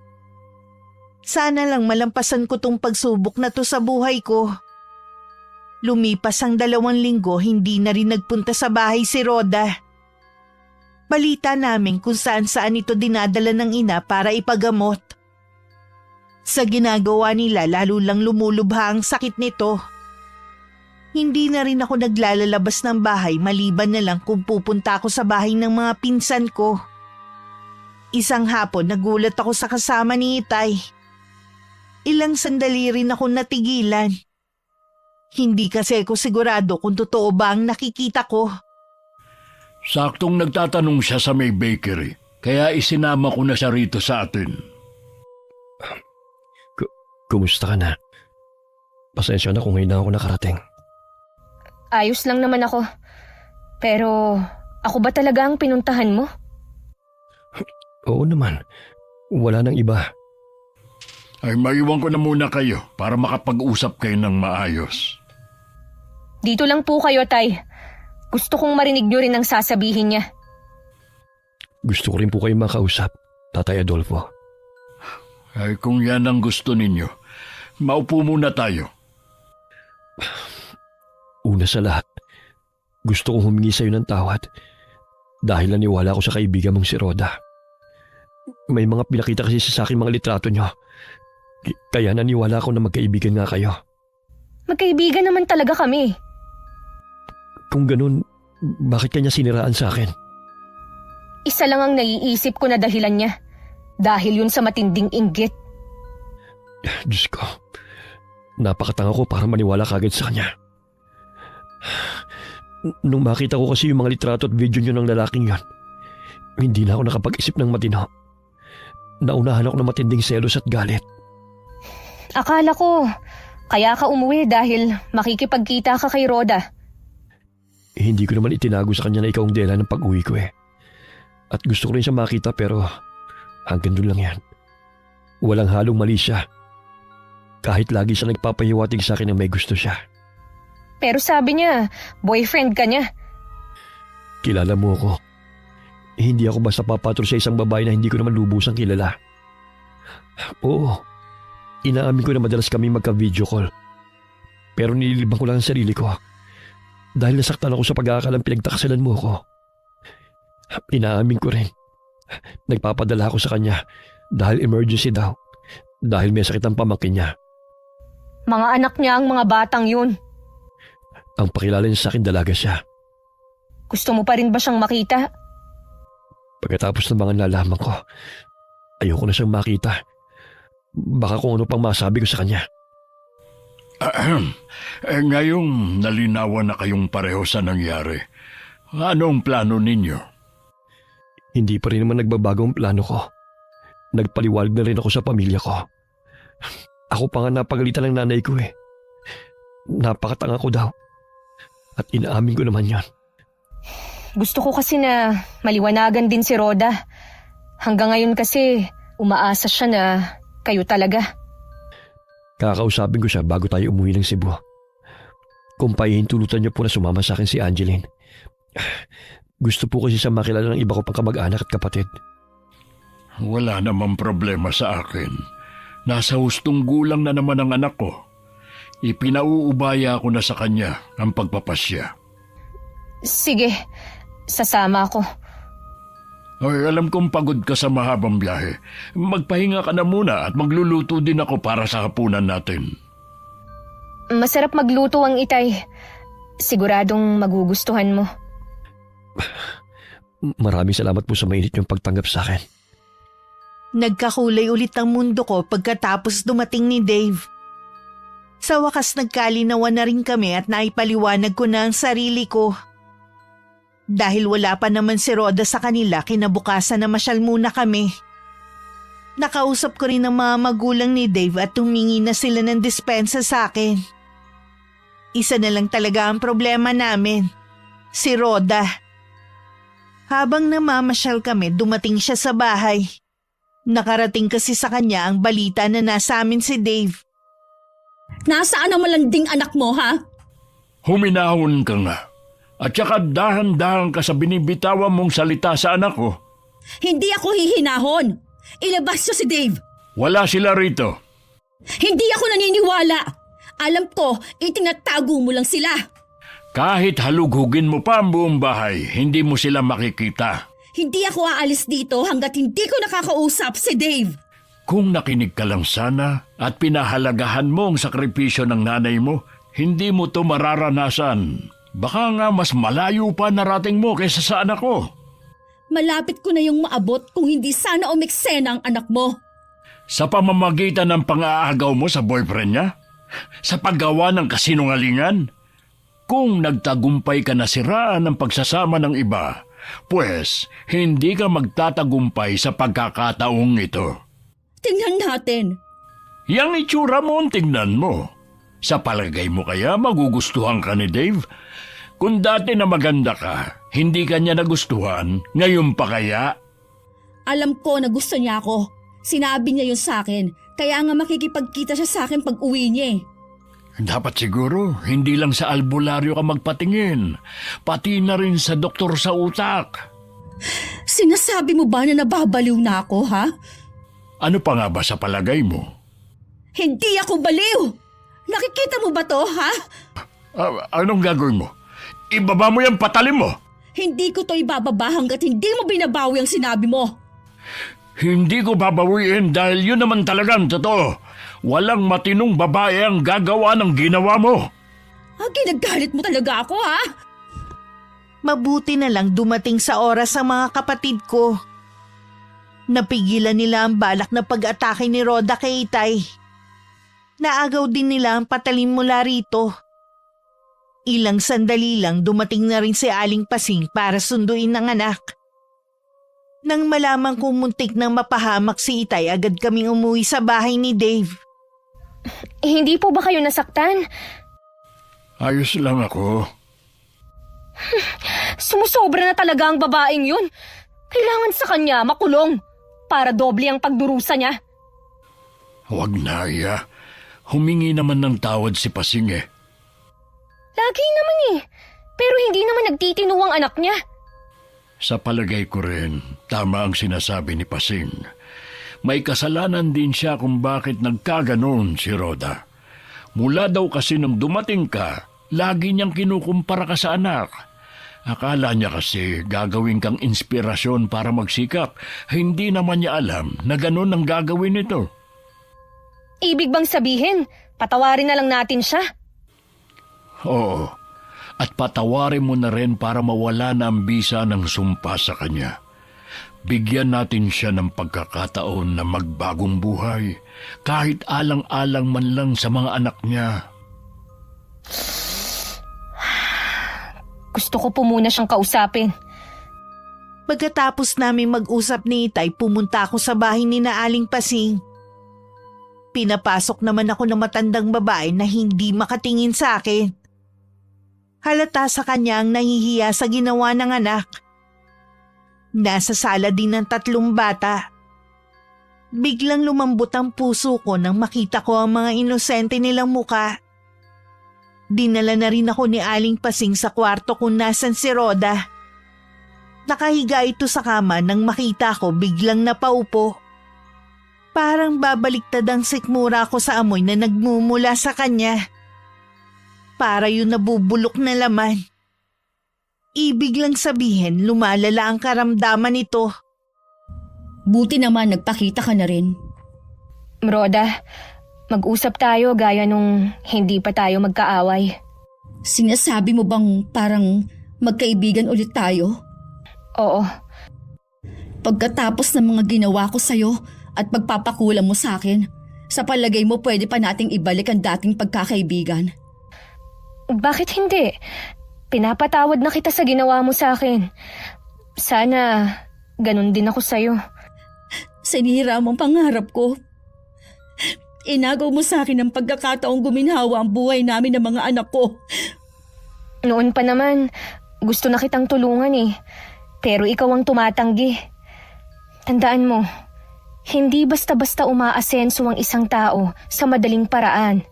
Sana lang malampasan ko tong pagsubok na to sa buhay ko. Lumipas ang 2 linggo, hindi na rin nagpunta sa bahay si Rhoda. Balita namin kung saan-saan ito dinadala ng ina para ipagamot. Sa ginagawa nila, lalo lang lumulubha ang sakit nito. Hindi na rin ako naglalalabas ng bahay maliban na lang kung pupunta ako sa bahay ng mga pinsan ko. Isang hapon nagulat ako sa kasama ni Itay. Ilang sandali rin ako natigilan. Hindi kasi ako sigurado kung totoo ba ang nakikita ko. Saktong nagtatanong siya sa may bakery, kaya isinama ko na siya rito sa atin. Kumusta ka na? Pasensya na kung ngayon na ako nakarating. Ayos lang naman ako. Pero ako ba talaga ang pinuntahan mo? Oo naman. Wala nang iba. Ay maiwan ko na muna kayo para makapag-usap kayo ng maayos. Dito lang po kayo, Tay. Gusto kong marinig nyo rin ang sasabihin niya. Gusto ko rin po kayo makausap, Tatay Adolfo. Ay kung yan ang gusto ninyo, maupo muna tayo. Una sa lahat, gusto kong humingi sa iyo ng tawad dahil naniwala ko sa kaibigan mong si Rhoda. May mga pinakita kasi sa akin mga litrato niyo. Kaya naniwala ko na magkaibigan nga kayo. Magkaibigan naman talaga kami. Kung ganun, bakit kanya siniraan sa akin? Isa lang ang naiisip ko na dahilan niya. Dahil yun sa matinding inggit. Diyos ko, napakatanga ko para maniwala kagad sa kanya. Nung makita ko kasi yung mga litrato at video niyo ng lalaking yon, hindi na ako nakapag-isip ng matino. Naunahan ako ng matinding selos at galit. Akala ko, kaya ka umuwi dahil makikipagkita ka kay Rhoda. Hindi ko naman itinago sa kanya na ikaw ang dela ng pag-uwi ko eh. At gusto ko rin siya makita pero hanggang doon lang yan. Walang halong mali siya. Kahit lagi siya nagpapahiwatig sa akin na may gusto siya. Pero sabi niya, boyfriend ka niya. Kilala mo ako. Hindi ako basta papatol sa isang babae na hindi ko naman lubusang kilala. Oo, inaamin ko na madalas kami magka-video call. Pero nililibang ko lang ang sarili ko. Dahil nasaktan ako sa pag-aakalang pinagtakasalan mo ako. Inaamin ko rin. Nagpapadala ako sa kanya dahil emergency daw. Dahil may sakit ang pamangkin niya. Mga anak niya ang mga batang yun. Ang pakilala niya sa akin dalaga siya. Gusto mo pa rin ba siyang makita? Pagkatapos ng mga nalaman ko, ayoko na siyang makita. Baka kung ano pang masabi ko sa kanya. Ngayong nalinawan na kayong pareho sa nangyari, anong plano ninyo? Hindi pa rin naman nagbabago ang plano ko. Nagpaliwalag na rin ako sa pamilya ko. Ako pa nga napagalitan ng nanay ko eh. Napakatanga ko daw. At inaamin ko naman yan. Gusto ko kasi na maliwanagan din si Rhoda. Hanggang ngayon kasi umaasa siya na kayo talaga. Kakausapin ko siya bago tayo umuwi ng Cebu. Kung pahihintulutan niyo po na sumama sa akin si Angeline. Gusto po kasi siya makilala ng iba ko pang kamag-anak at kapatid. Wala namang problema sa akin. Nasa hustong gulang na naman ang anak ko. Ipinauubaya ko na sa kanya ang pagpapasya. Sige, sasama ako. Ay, alam kong pagod ka sa mahabang biyahe. Magpahinga ka na muna at magluluto din ako para sa hapunan natin. Masarap magluto ang itay. Siguradong magugustuhan mo. Maraming salamat po sa mainit niyong pagtanggap sa akin. Nagkakulay ulit ang mundo ko pagkatapos dumating ni Dave. Sa wakas nagkalinawan na rin kami at naipaliwanag ko na ang sarili ko. Dahil wala pa naman si Rhoda sa kanila, kinabukasan na masyal muna kami. Nakausap ko rin ang mga magulang ni Dave at humingi na sila ng dispensa sa akin. Isa na lang talaga ang problema namin, si Rhoda. Habang namamasyal kami, dumating siya sa bahay. Nakarating kasi sa kanya ang balita na nasa amin si Dave. Nasaan ang malanding anak mo, ha? Huminahon ka nga. At saka dahan-dahan ka sa binibitawan mong salita sa anak ko. Hindi ako hihinahon. Ilabas niyo si Dave. Wala sila rito. Hindi ako naniniwala. Alam ko, itinatago mo lang sila. Kahit halughugin mo pa ang buong bahay, hindi mo sila makikita. Hindi ako aalis dito hanggat hindi ko nakakausap si Dave. Kung nakinig ka lang sana at pinahalagahan mo ang sakripisyo ng nanay mo, hindi mo to mararanasan. Baka nga mas malayo pa narating mo kaysa sa anak ko. Malapit ko na yung maabot kung hindi sana umeksena ang anak mo. Sa pamamagitan ng pang-aagaw mo sa boyfriend niya? Sa paggawa ng kasinungalingan? Kung nagtagumpay ka na siraan ng pagsasama ng iba, pues hindi ka magtatagumpay sa pagkakataong ito. Tingnan natin. Yang itsura mo ang tingnan mo. Sa palagay mo kaya magugustuhan ka ni Dave? Kung dati na maganda ka, hindi ka niya nagustuhan, ngayon pa kaya? Alam ko na gusto niya ako. Sinabi niya yun sa akin, kaya nga makikipagkita siya sa akin pag uwi niya. Dapat siguro, hindi lang sa albularyo ka magpatingin, pati na rin sa doktor sa utak. Sinasabi mo ba na nababaliw na ako, ha? Ano pa nga ba sa palagay mo? Hindi ako baliw! Nakikita mo ba to, ha? Anong gagawin mo? Ibaba mo yung patalim mo! Hindi ko to ibababa hanggat hindi mo binabawi ang sinabi mo. Hindi ko babawiin dahil yun naman talagang totoo. Walang matinong babae ang gagawa ng ginawa mo. Ginagalit mo talaga ako, ha? Mabuti na lang dumating sa oras ang mga kapatid ko. Napigilan nila ang balak na pag-atake ni Rhoda kay Itay. Naagaw din nila ang patalim mula rito. Ilang sandali lang dumating na rin si Aling Pasing para sunduin ng anak. Nang malaman kong muntik nang mapahamak si Itay, agad kaming umuwi sa bahay ni Dave. Hindi po ba kayo nasaktan? Ayos lang ako. Sumusobra na talaga ang babaeng yun. Kailangan sa kanya makulong para doble ang pagdurusa niya. Huwag na, Iya. Humingi naman ng tawad si Pasing eh. Lagi naman eh. Pero hindi naman nagtitinuwang anak niya. Sa palagay ko rin, tama ang sinasabi ni Pasing. May kasalanan din siya kung bakit nagkaganon si Rhoda. Mula daw kasi nung dumating ka, lagi niyang kinukumpara ka sa anak. Akala niya kasi gagawin kang inspirasyon para magsikap. Hindi naman niya alam na ganon ang gagawin nito. Ibig bang sabihin, patawarin na lang natin siya? Oo, at patawarin mo na rin para mawala na ang bisa ng sumpa sa kanya. Bigyan natin siya ng pagkakataon na magbagong buhay, kahit alang-alang man lang sa mga anak niya. Gusto ko po muna siyang kausapin. Pagkatapos namin mag-usap ni Itay, pumunta ako sa bahay ni na Aling Pasing. Pinapasok naman ako ng matandang babae na hindi makatingin sa akin. Halata sa kanya ang nahihiya sa ginawa ng anak. Nasa sala din ng 3 bata. Biglang lumambot ang puso ko nang makita ko ang mga inosente nilang muka. Dinala na rin ako ni Aling Pasing sa kwarto kung nasan si Rhoda. Nakahiga ito sa kama nang makita ko biglang napaupo. Parang babaliktad ang sikmura ko sa amoy na nagmumula sa kanya. Para yun nabubulok na laman. Ibig lang sabihin lumalala ang karamdaman nito. Buti naman nagpakita ka na rin. Rhoda, mag-usap tayo gaya nung hindi pa tayo magkaaway. Sinasabi mo bang parang magkaibigan ulit tayo? Oo, Pagkatapos ng mga ginawa ko sa'yo at pagpapakulam mo sa akin, sa palagay mo pwede pa nating ibalik ang dating pagkakaibigan. bakit hindi? Pinapatawad na kita sa ginawa mo sa akin. Sana ganun din ako sa'yo. Sinira mo ang pangarap ko. Inagaw mo sa akin ang pagkakataong guminhawa ang buhay namin ng mga anak ko. Noon pa naman, gusto na kitang tulungan eh. Pero ikaw ang tumatanggi. Tandaan mo, hindi basta-basta umaasenso ang isang tao sa madaling paraan.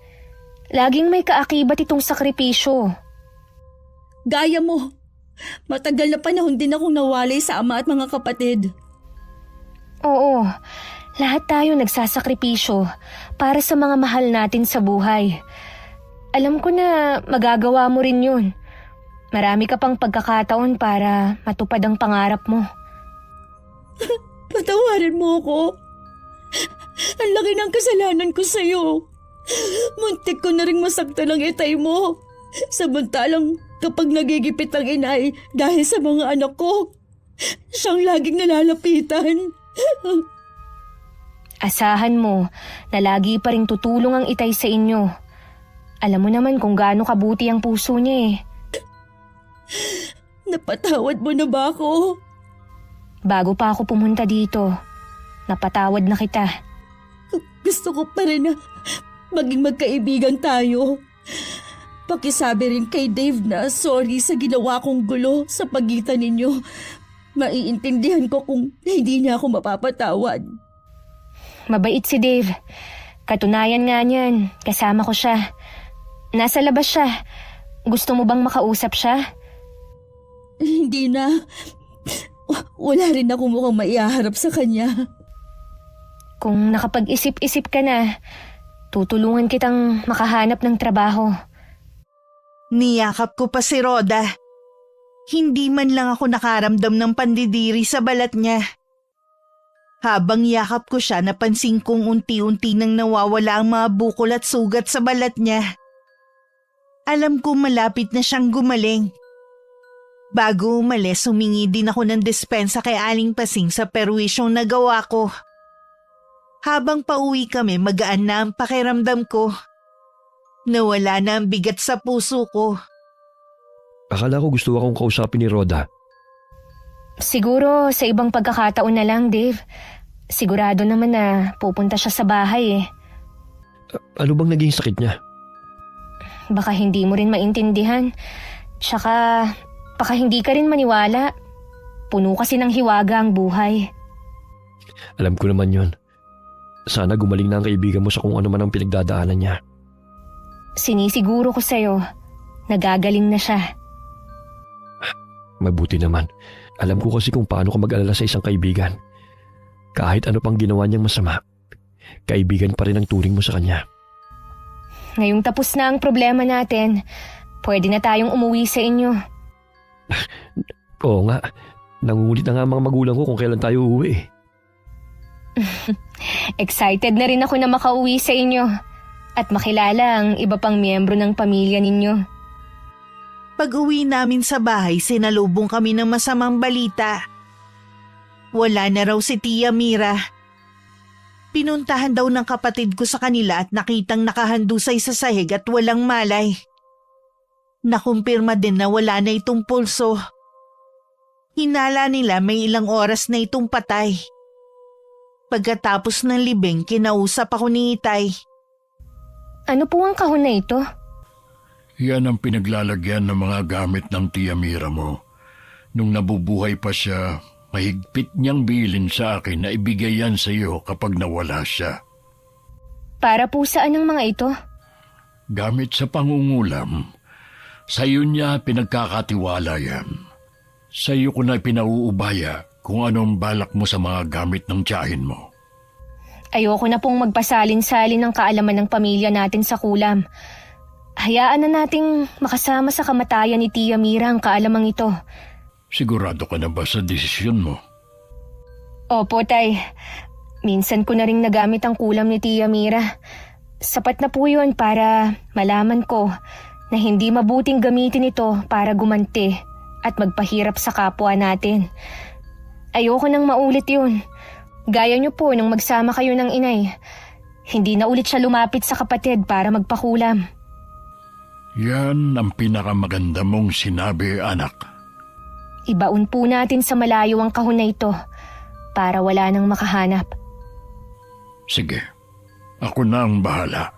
Laging may kaakibat itong sakripisyo. Gaya mo, matagal na panahon din akong nawalay sa ama at mga kapatid. Oo, lahat tayo nagsasakripisyo para sa mga mahal natin sa buhay. Alam ko na magagawa mo rin yun. Marami ka pang pagkakataon para matupad ang pangarap mo. Patawarin mo ako. Ang laki ng kasalanan ko sa'yo. Muntik ko na ring masaktan ang itay mo. Samantalang kapag nagigipit ang inay dahil sa mga anak ko, siyang laging nalalapitan. Asahan mo na lagi pa rin tutulong ang itay sa inyo. Alam mo naman kung gaano kabuti ang puso niya eh. Napatawad mo na ba ako? Bago pa ako pumunta dito, napatawad na kita. Gusto ko pa rin na maging magkaibigan tayo. Pakisabi rin kay Dave na sorry sa ginawa kong gulo sa pagitan ninyo. Maiintindihan ko kung hindi niya ako mapapatawad. Mabait si Dave. Katunayan nga niyan, kasama ko siya. Nasa labas siya. Gusto mo bang makausap siya? Hindi na. Wala rin ako mukhang maihaharap sa kanya. Kung nakapag-isip-isip ka na, tutulungan kitang makahanap ng trabaho. Niyakap ko pa si Rhoda. Hindi man lang ako nakaramdam ng pandidiri sa balat niya. Habang yakap ko siya, napansin kong unti-unti nang nawawala ang mga bukol at sugat sa balat niya. Alam ko malapit na siyang gumaling. Bago umalis, humingi din ako ng dispensa kay Aling Pasing sa perwisyong nagawa ko. Habang pauwi kami, magaan na ang pakiramdam ko. Nawala na ang bigat sa puso ko. Akala ko gusto akong kausapin ni Rhoda. Siguro sa ibang pagkakataon na lang, Dave. Sigurado naman na pupunta siya sa bahay eh. Ano bang naging sakit niya? Baka hindi mo rin maintindihan. Tsaka baka hindi ka rin maniwala. Puno kasi ng hiwaga ang buhay. Alam ko naman yon. Sana gumaling na ang kaibigan mo sa kung ano man ang pinagdadaanan niya. Sinisiguro ko sa'yo, nagagaling na siya. Mabuti naman. Alam ko kasi kung paano ka mag-alala sa isang kaibigan. Kahit ano pang ginawa niyang masama, kaibigan pa rin ang turing mo sa kanya. Ngayong tapos na ang problema natin, pwede na tayong umuwi sa inyo. Oo nga, nangungulit na nga ang mga magulang ko kung kailan tayo uuwi. Excited na rin ako na makauwi sa inyo at makilala ang iba pang miyembro ng pamilya ninyo. Pag-uwi namin sa bahay, sinalubong kami ng masamang balita. Wala na raw si Tia Mira. Pinuntahan daw ng kapatid ko sa kanila at nakitang nakahandusay sa sahig at walang malay. Nakumpirma din na wala na itong pulso. Hinala nila may ilang oras na itong patay. Pagkatapos ng libing, kinausap ako ni Itay. Ano po ang kahon na ito? Yan ang pinaglalagyan ng mga gamit ng Tia Mira mo. Nung nabubuhay pa siya, mahigpit niyang bilin sa akin na ibigay yan sa iyo kapag nawala siya. Para po saan ang mga ito? Gamit sa pangungulam. Sa iyo niya pinagkakatiwala yan. Sa iyo ko na pinauubaya kung anong balak mo sa mga gamit ng tiyahin mo. Ayoko na pong magpasalin-salin ng kaalaman ng pamilya natin sa kulam. Hayaan na nating makasama sa kamatayan ni Tia Mira ang kaalamang ito. Sigurado ka na ba sa desisyon mo? Opo, Tay. Minsan ko na ring nagamit ang kulam ni Tia Mira. Sapat na po yun para malaman ko na hindi mabuting gamitin ito para gumanti at magpahirap sa kapwa natin. Ayoko nang maulit yun. Gaya niyo po nung magsama kayo ng inay. Hindi na ulit siya lumapit sa kapatid para magpakulam. Yan ang pinakamaganda mong sinabi, anak. Ibaon po natin sa malayo ang kahon na ito para wala nang makahanap. Sige, ako na ang bahala.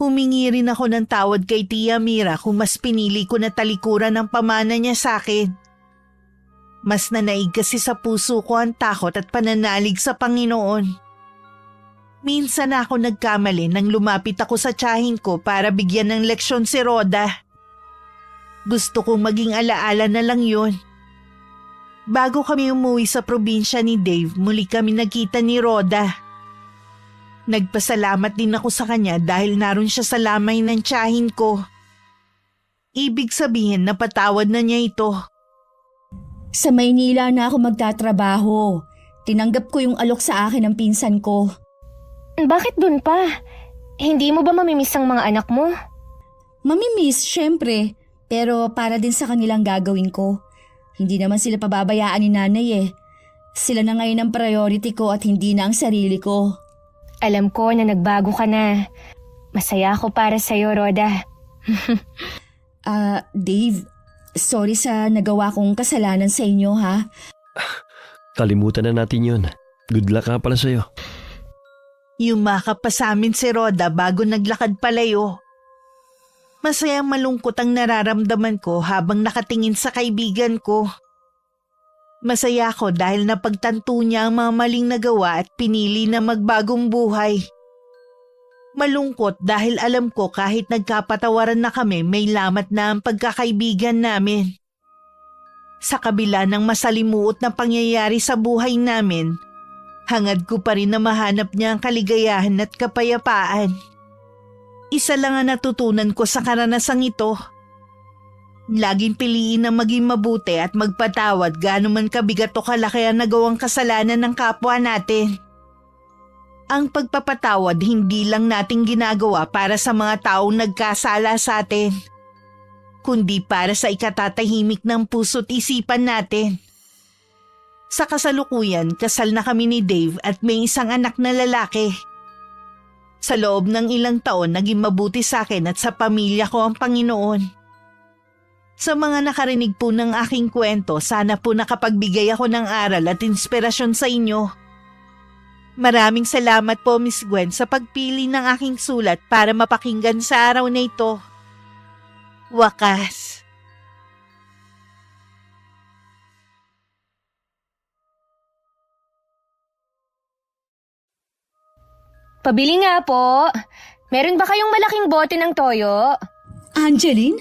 Humingi rin ako ng tawad kay Tia Mira kung mas pinili ko na talikuran ang pamana niya sa akin. Mas nanaig kasi sa puso ko ang takot at pananalig sa Panginoon. Minsan ako nagkamali nang lumapit ako sa tiyahin ko para bigyan ng leksyon si Rhoda. Gusto kong maging alaala na lang yun. Bago kami umuwi sa probinsya ni Dave, muli kami nagkita ni Rhoda. Nagpasalamat din ako sa kanya dahil naroon siya sa lamay ng tiyahin ko. Ibig sabihin na patawad na niya ito. Sa Maynila na ako magtatrabaho. Tinanggap ko yung alok sa akin ng pinsan ko. Bakit dun pa? Hindi mo ba mamimiss ang mga anak mo? Mamimiss, syempre. Pero para din sa kanilang gagawin ko. Hindi naman sila pababayaan ni nanay eh. Sila na ngayon ang priority ko at hindi na ang sarili ko. Alam ko na nagbago ka na. Masaya ako para sa'yo, Rhoda. Dave, sorry sa nagawa kong kasalanan sa inyo ha. Kalimutan na natin yun. Good luck nga pala sa'yo. Yumakap pa sa amin si Rhoda bago naglakad palayo. Masayang malungkot ang nararamdaman ko habang nakatingin sa kaibigan ko. Masaya ako dahil napagtanto niya ang mga maling nagawa at pinili na magbagong buhay. Malungkot dahil alam ko kahit nagkapatawaran na kami may lamat na ang pagkakaibigan namin. Sa kabila ng masalimuot na pangyayari sa buhay namin, hangad ko pa rin na mahanap niya ang kaligayahan at kapayapaan. Isa lang ang natutunan ko sa karanasang ito. Laging piliin na maging mabuti at magpatawad gaano man kabigat o kalaki ang nagawang kasalanan ng kapwa natin. Ang pagpapatawad hindi lang nating ginagawa para sa mga taong nagkasala sa atin, kundi para sa ikatatahimik ng puso't isipan natin. Sa kasalukuyan, kasal na kami ni Dave at may isang anak na lalaki. Sa loob ng ilang taon, naging mabuti sa akin at sa pamilya ko ang Panginoon. Sa mga nakarinig po ng aking kwento, sana po nakapagbigay ako ng aral at inspirasyon sa inyo. Maraming salamat po, Miss Gwen, sa pagpili ng aking sulat para mapakinggan sa araw na ito. Wakas. Pabili nga po. Meron ba kayong malaking bote ng toyo? Angeline,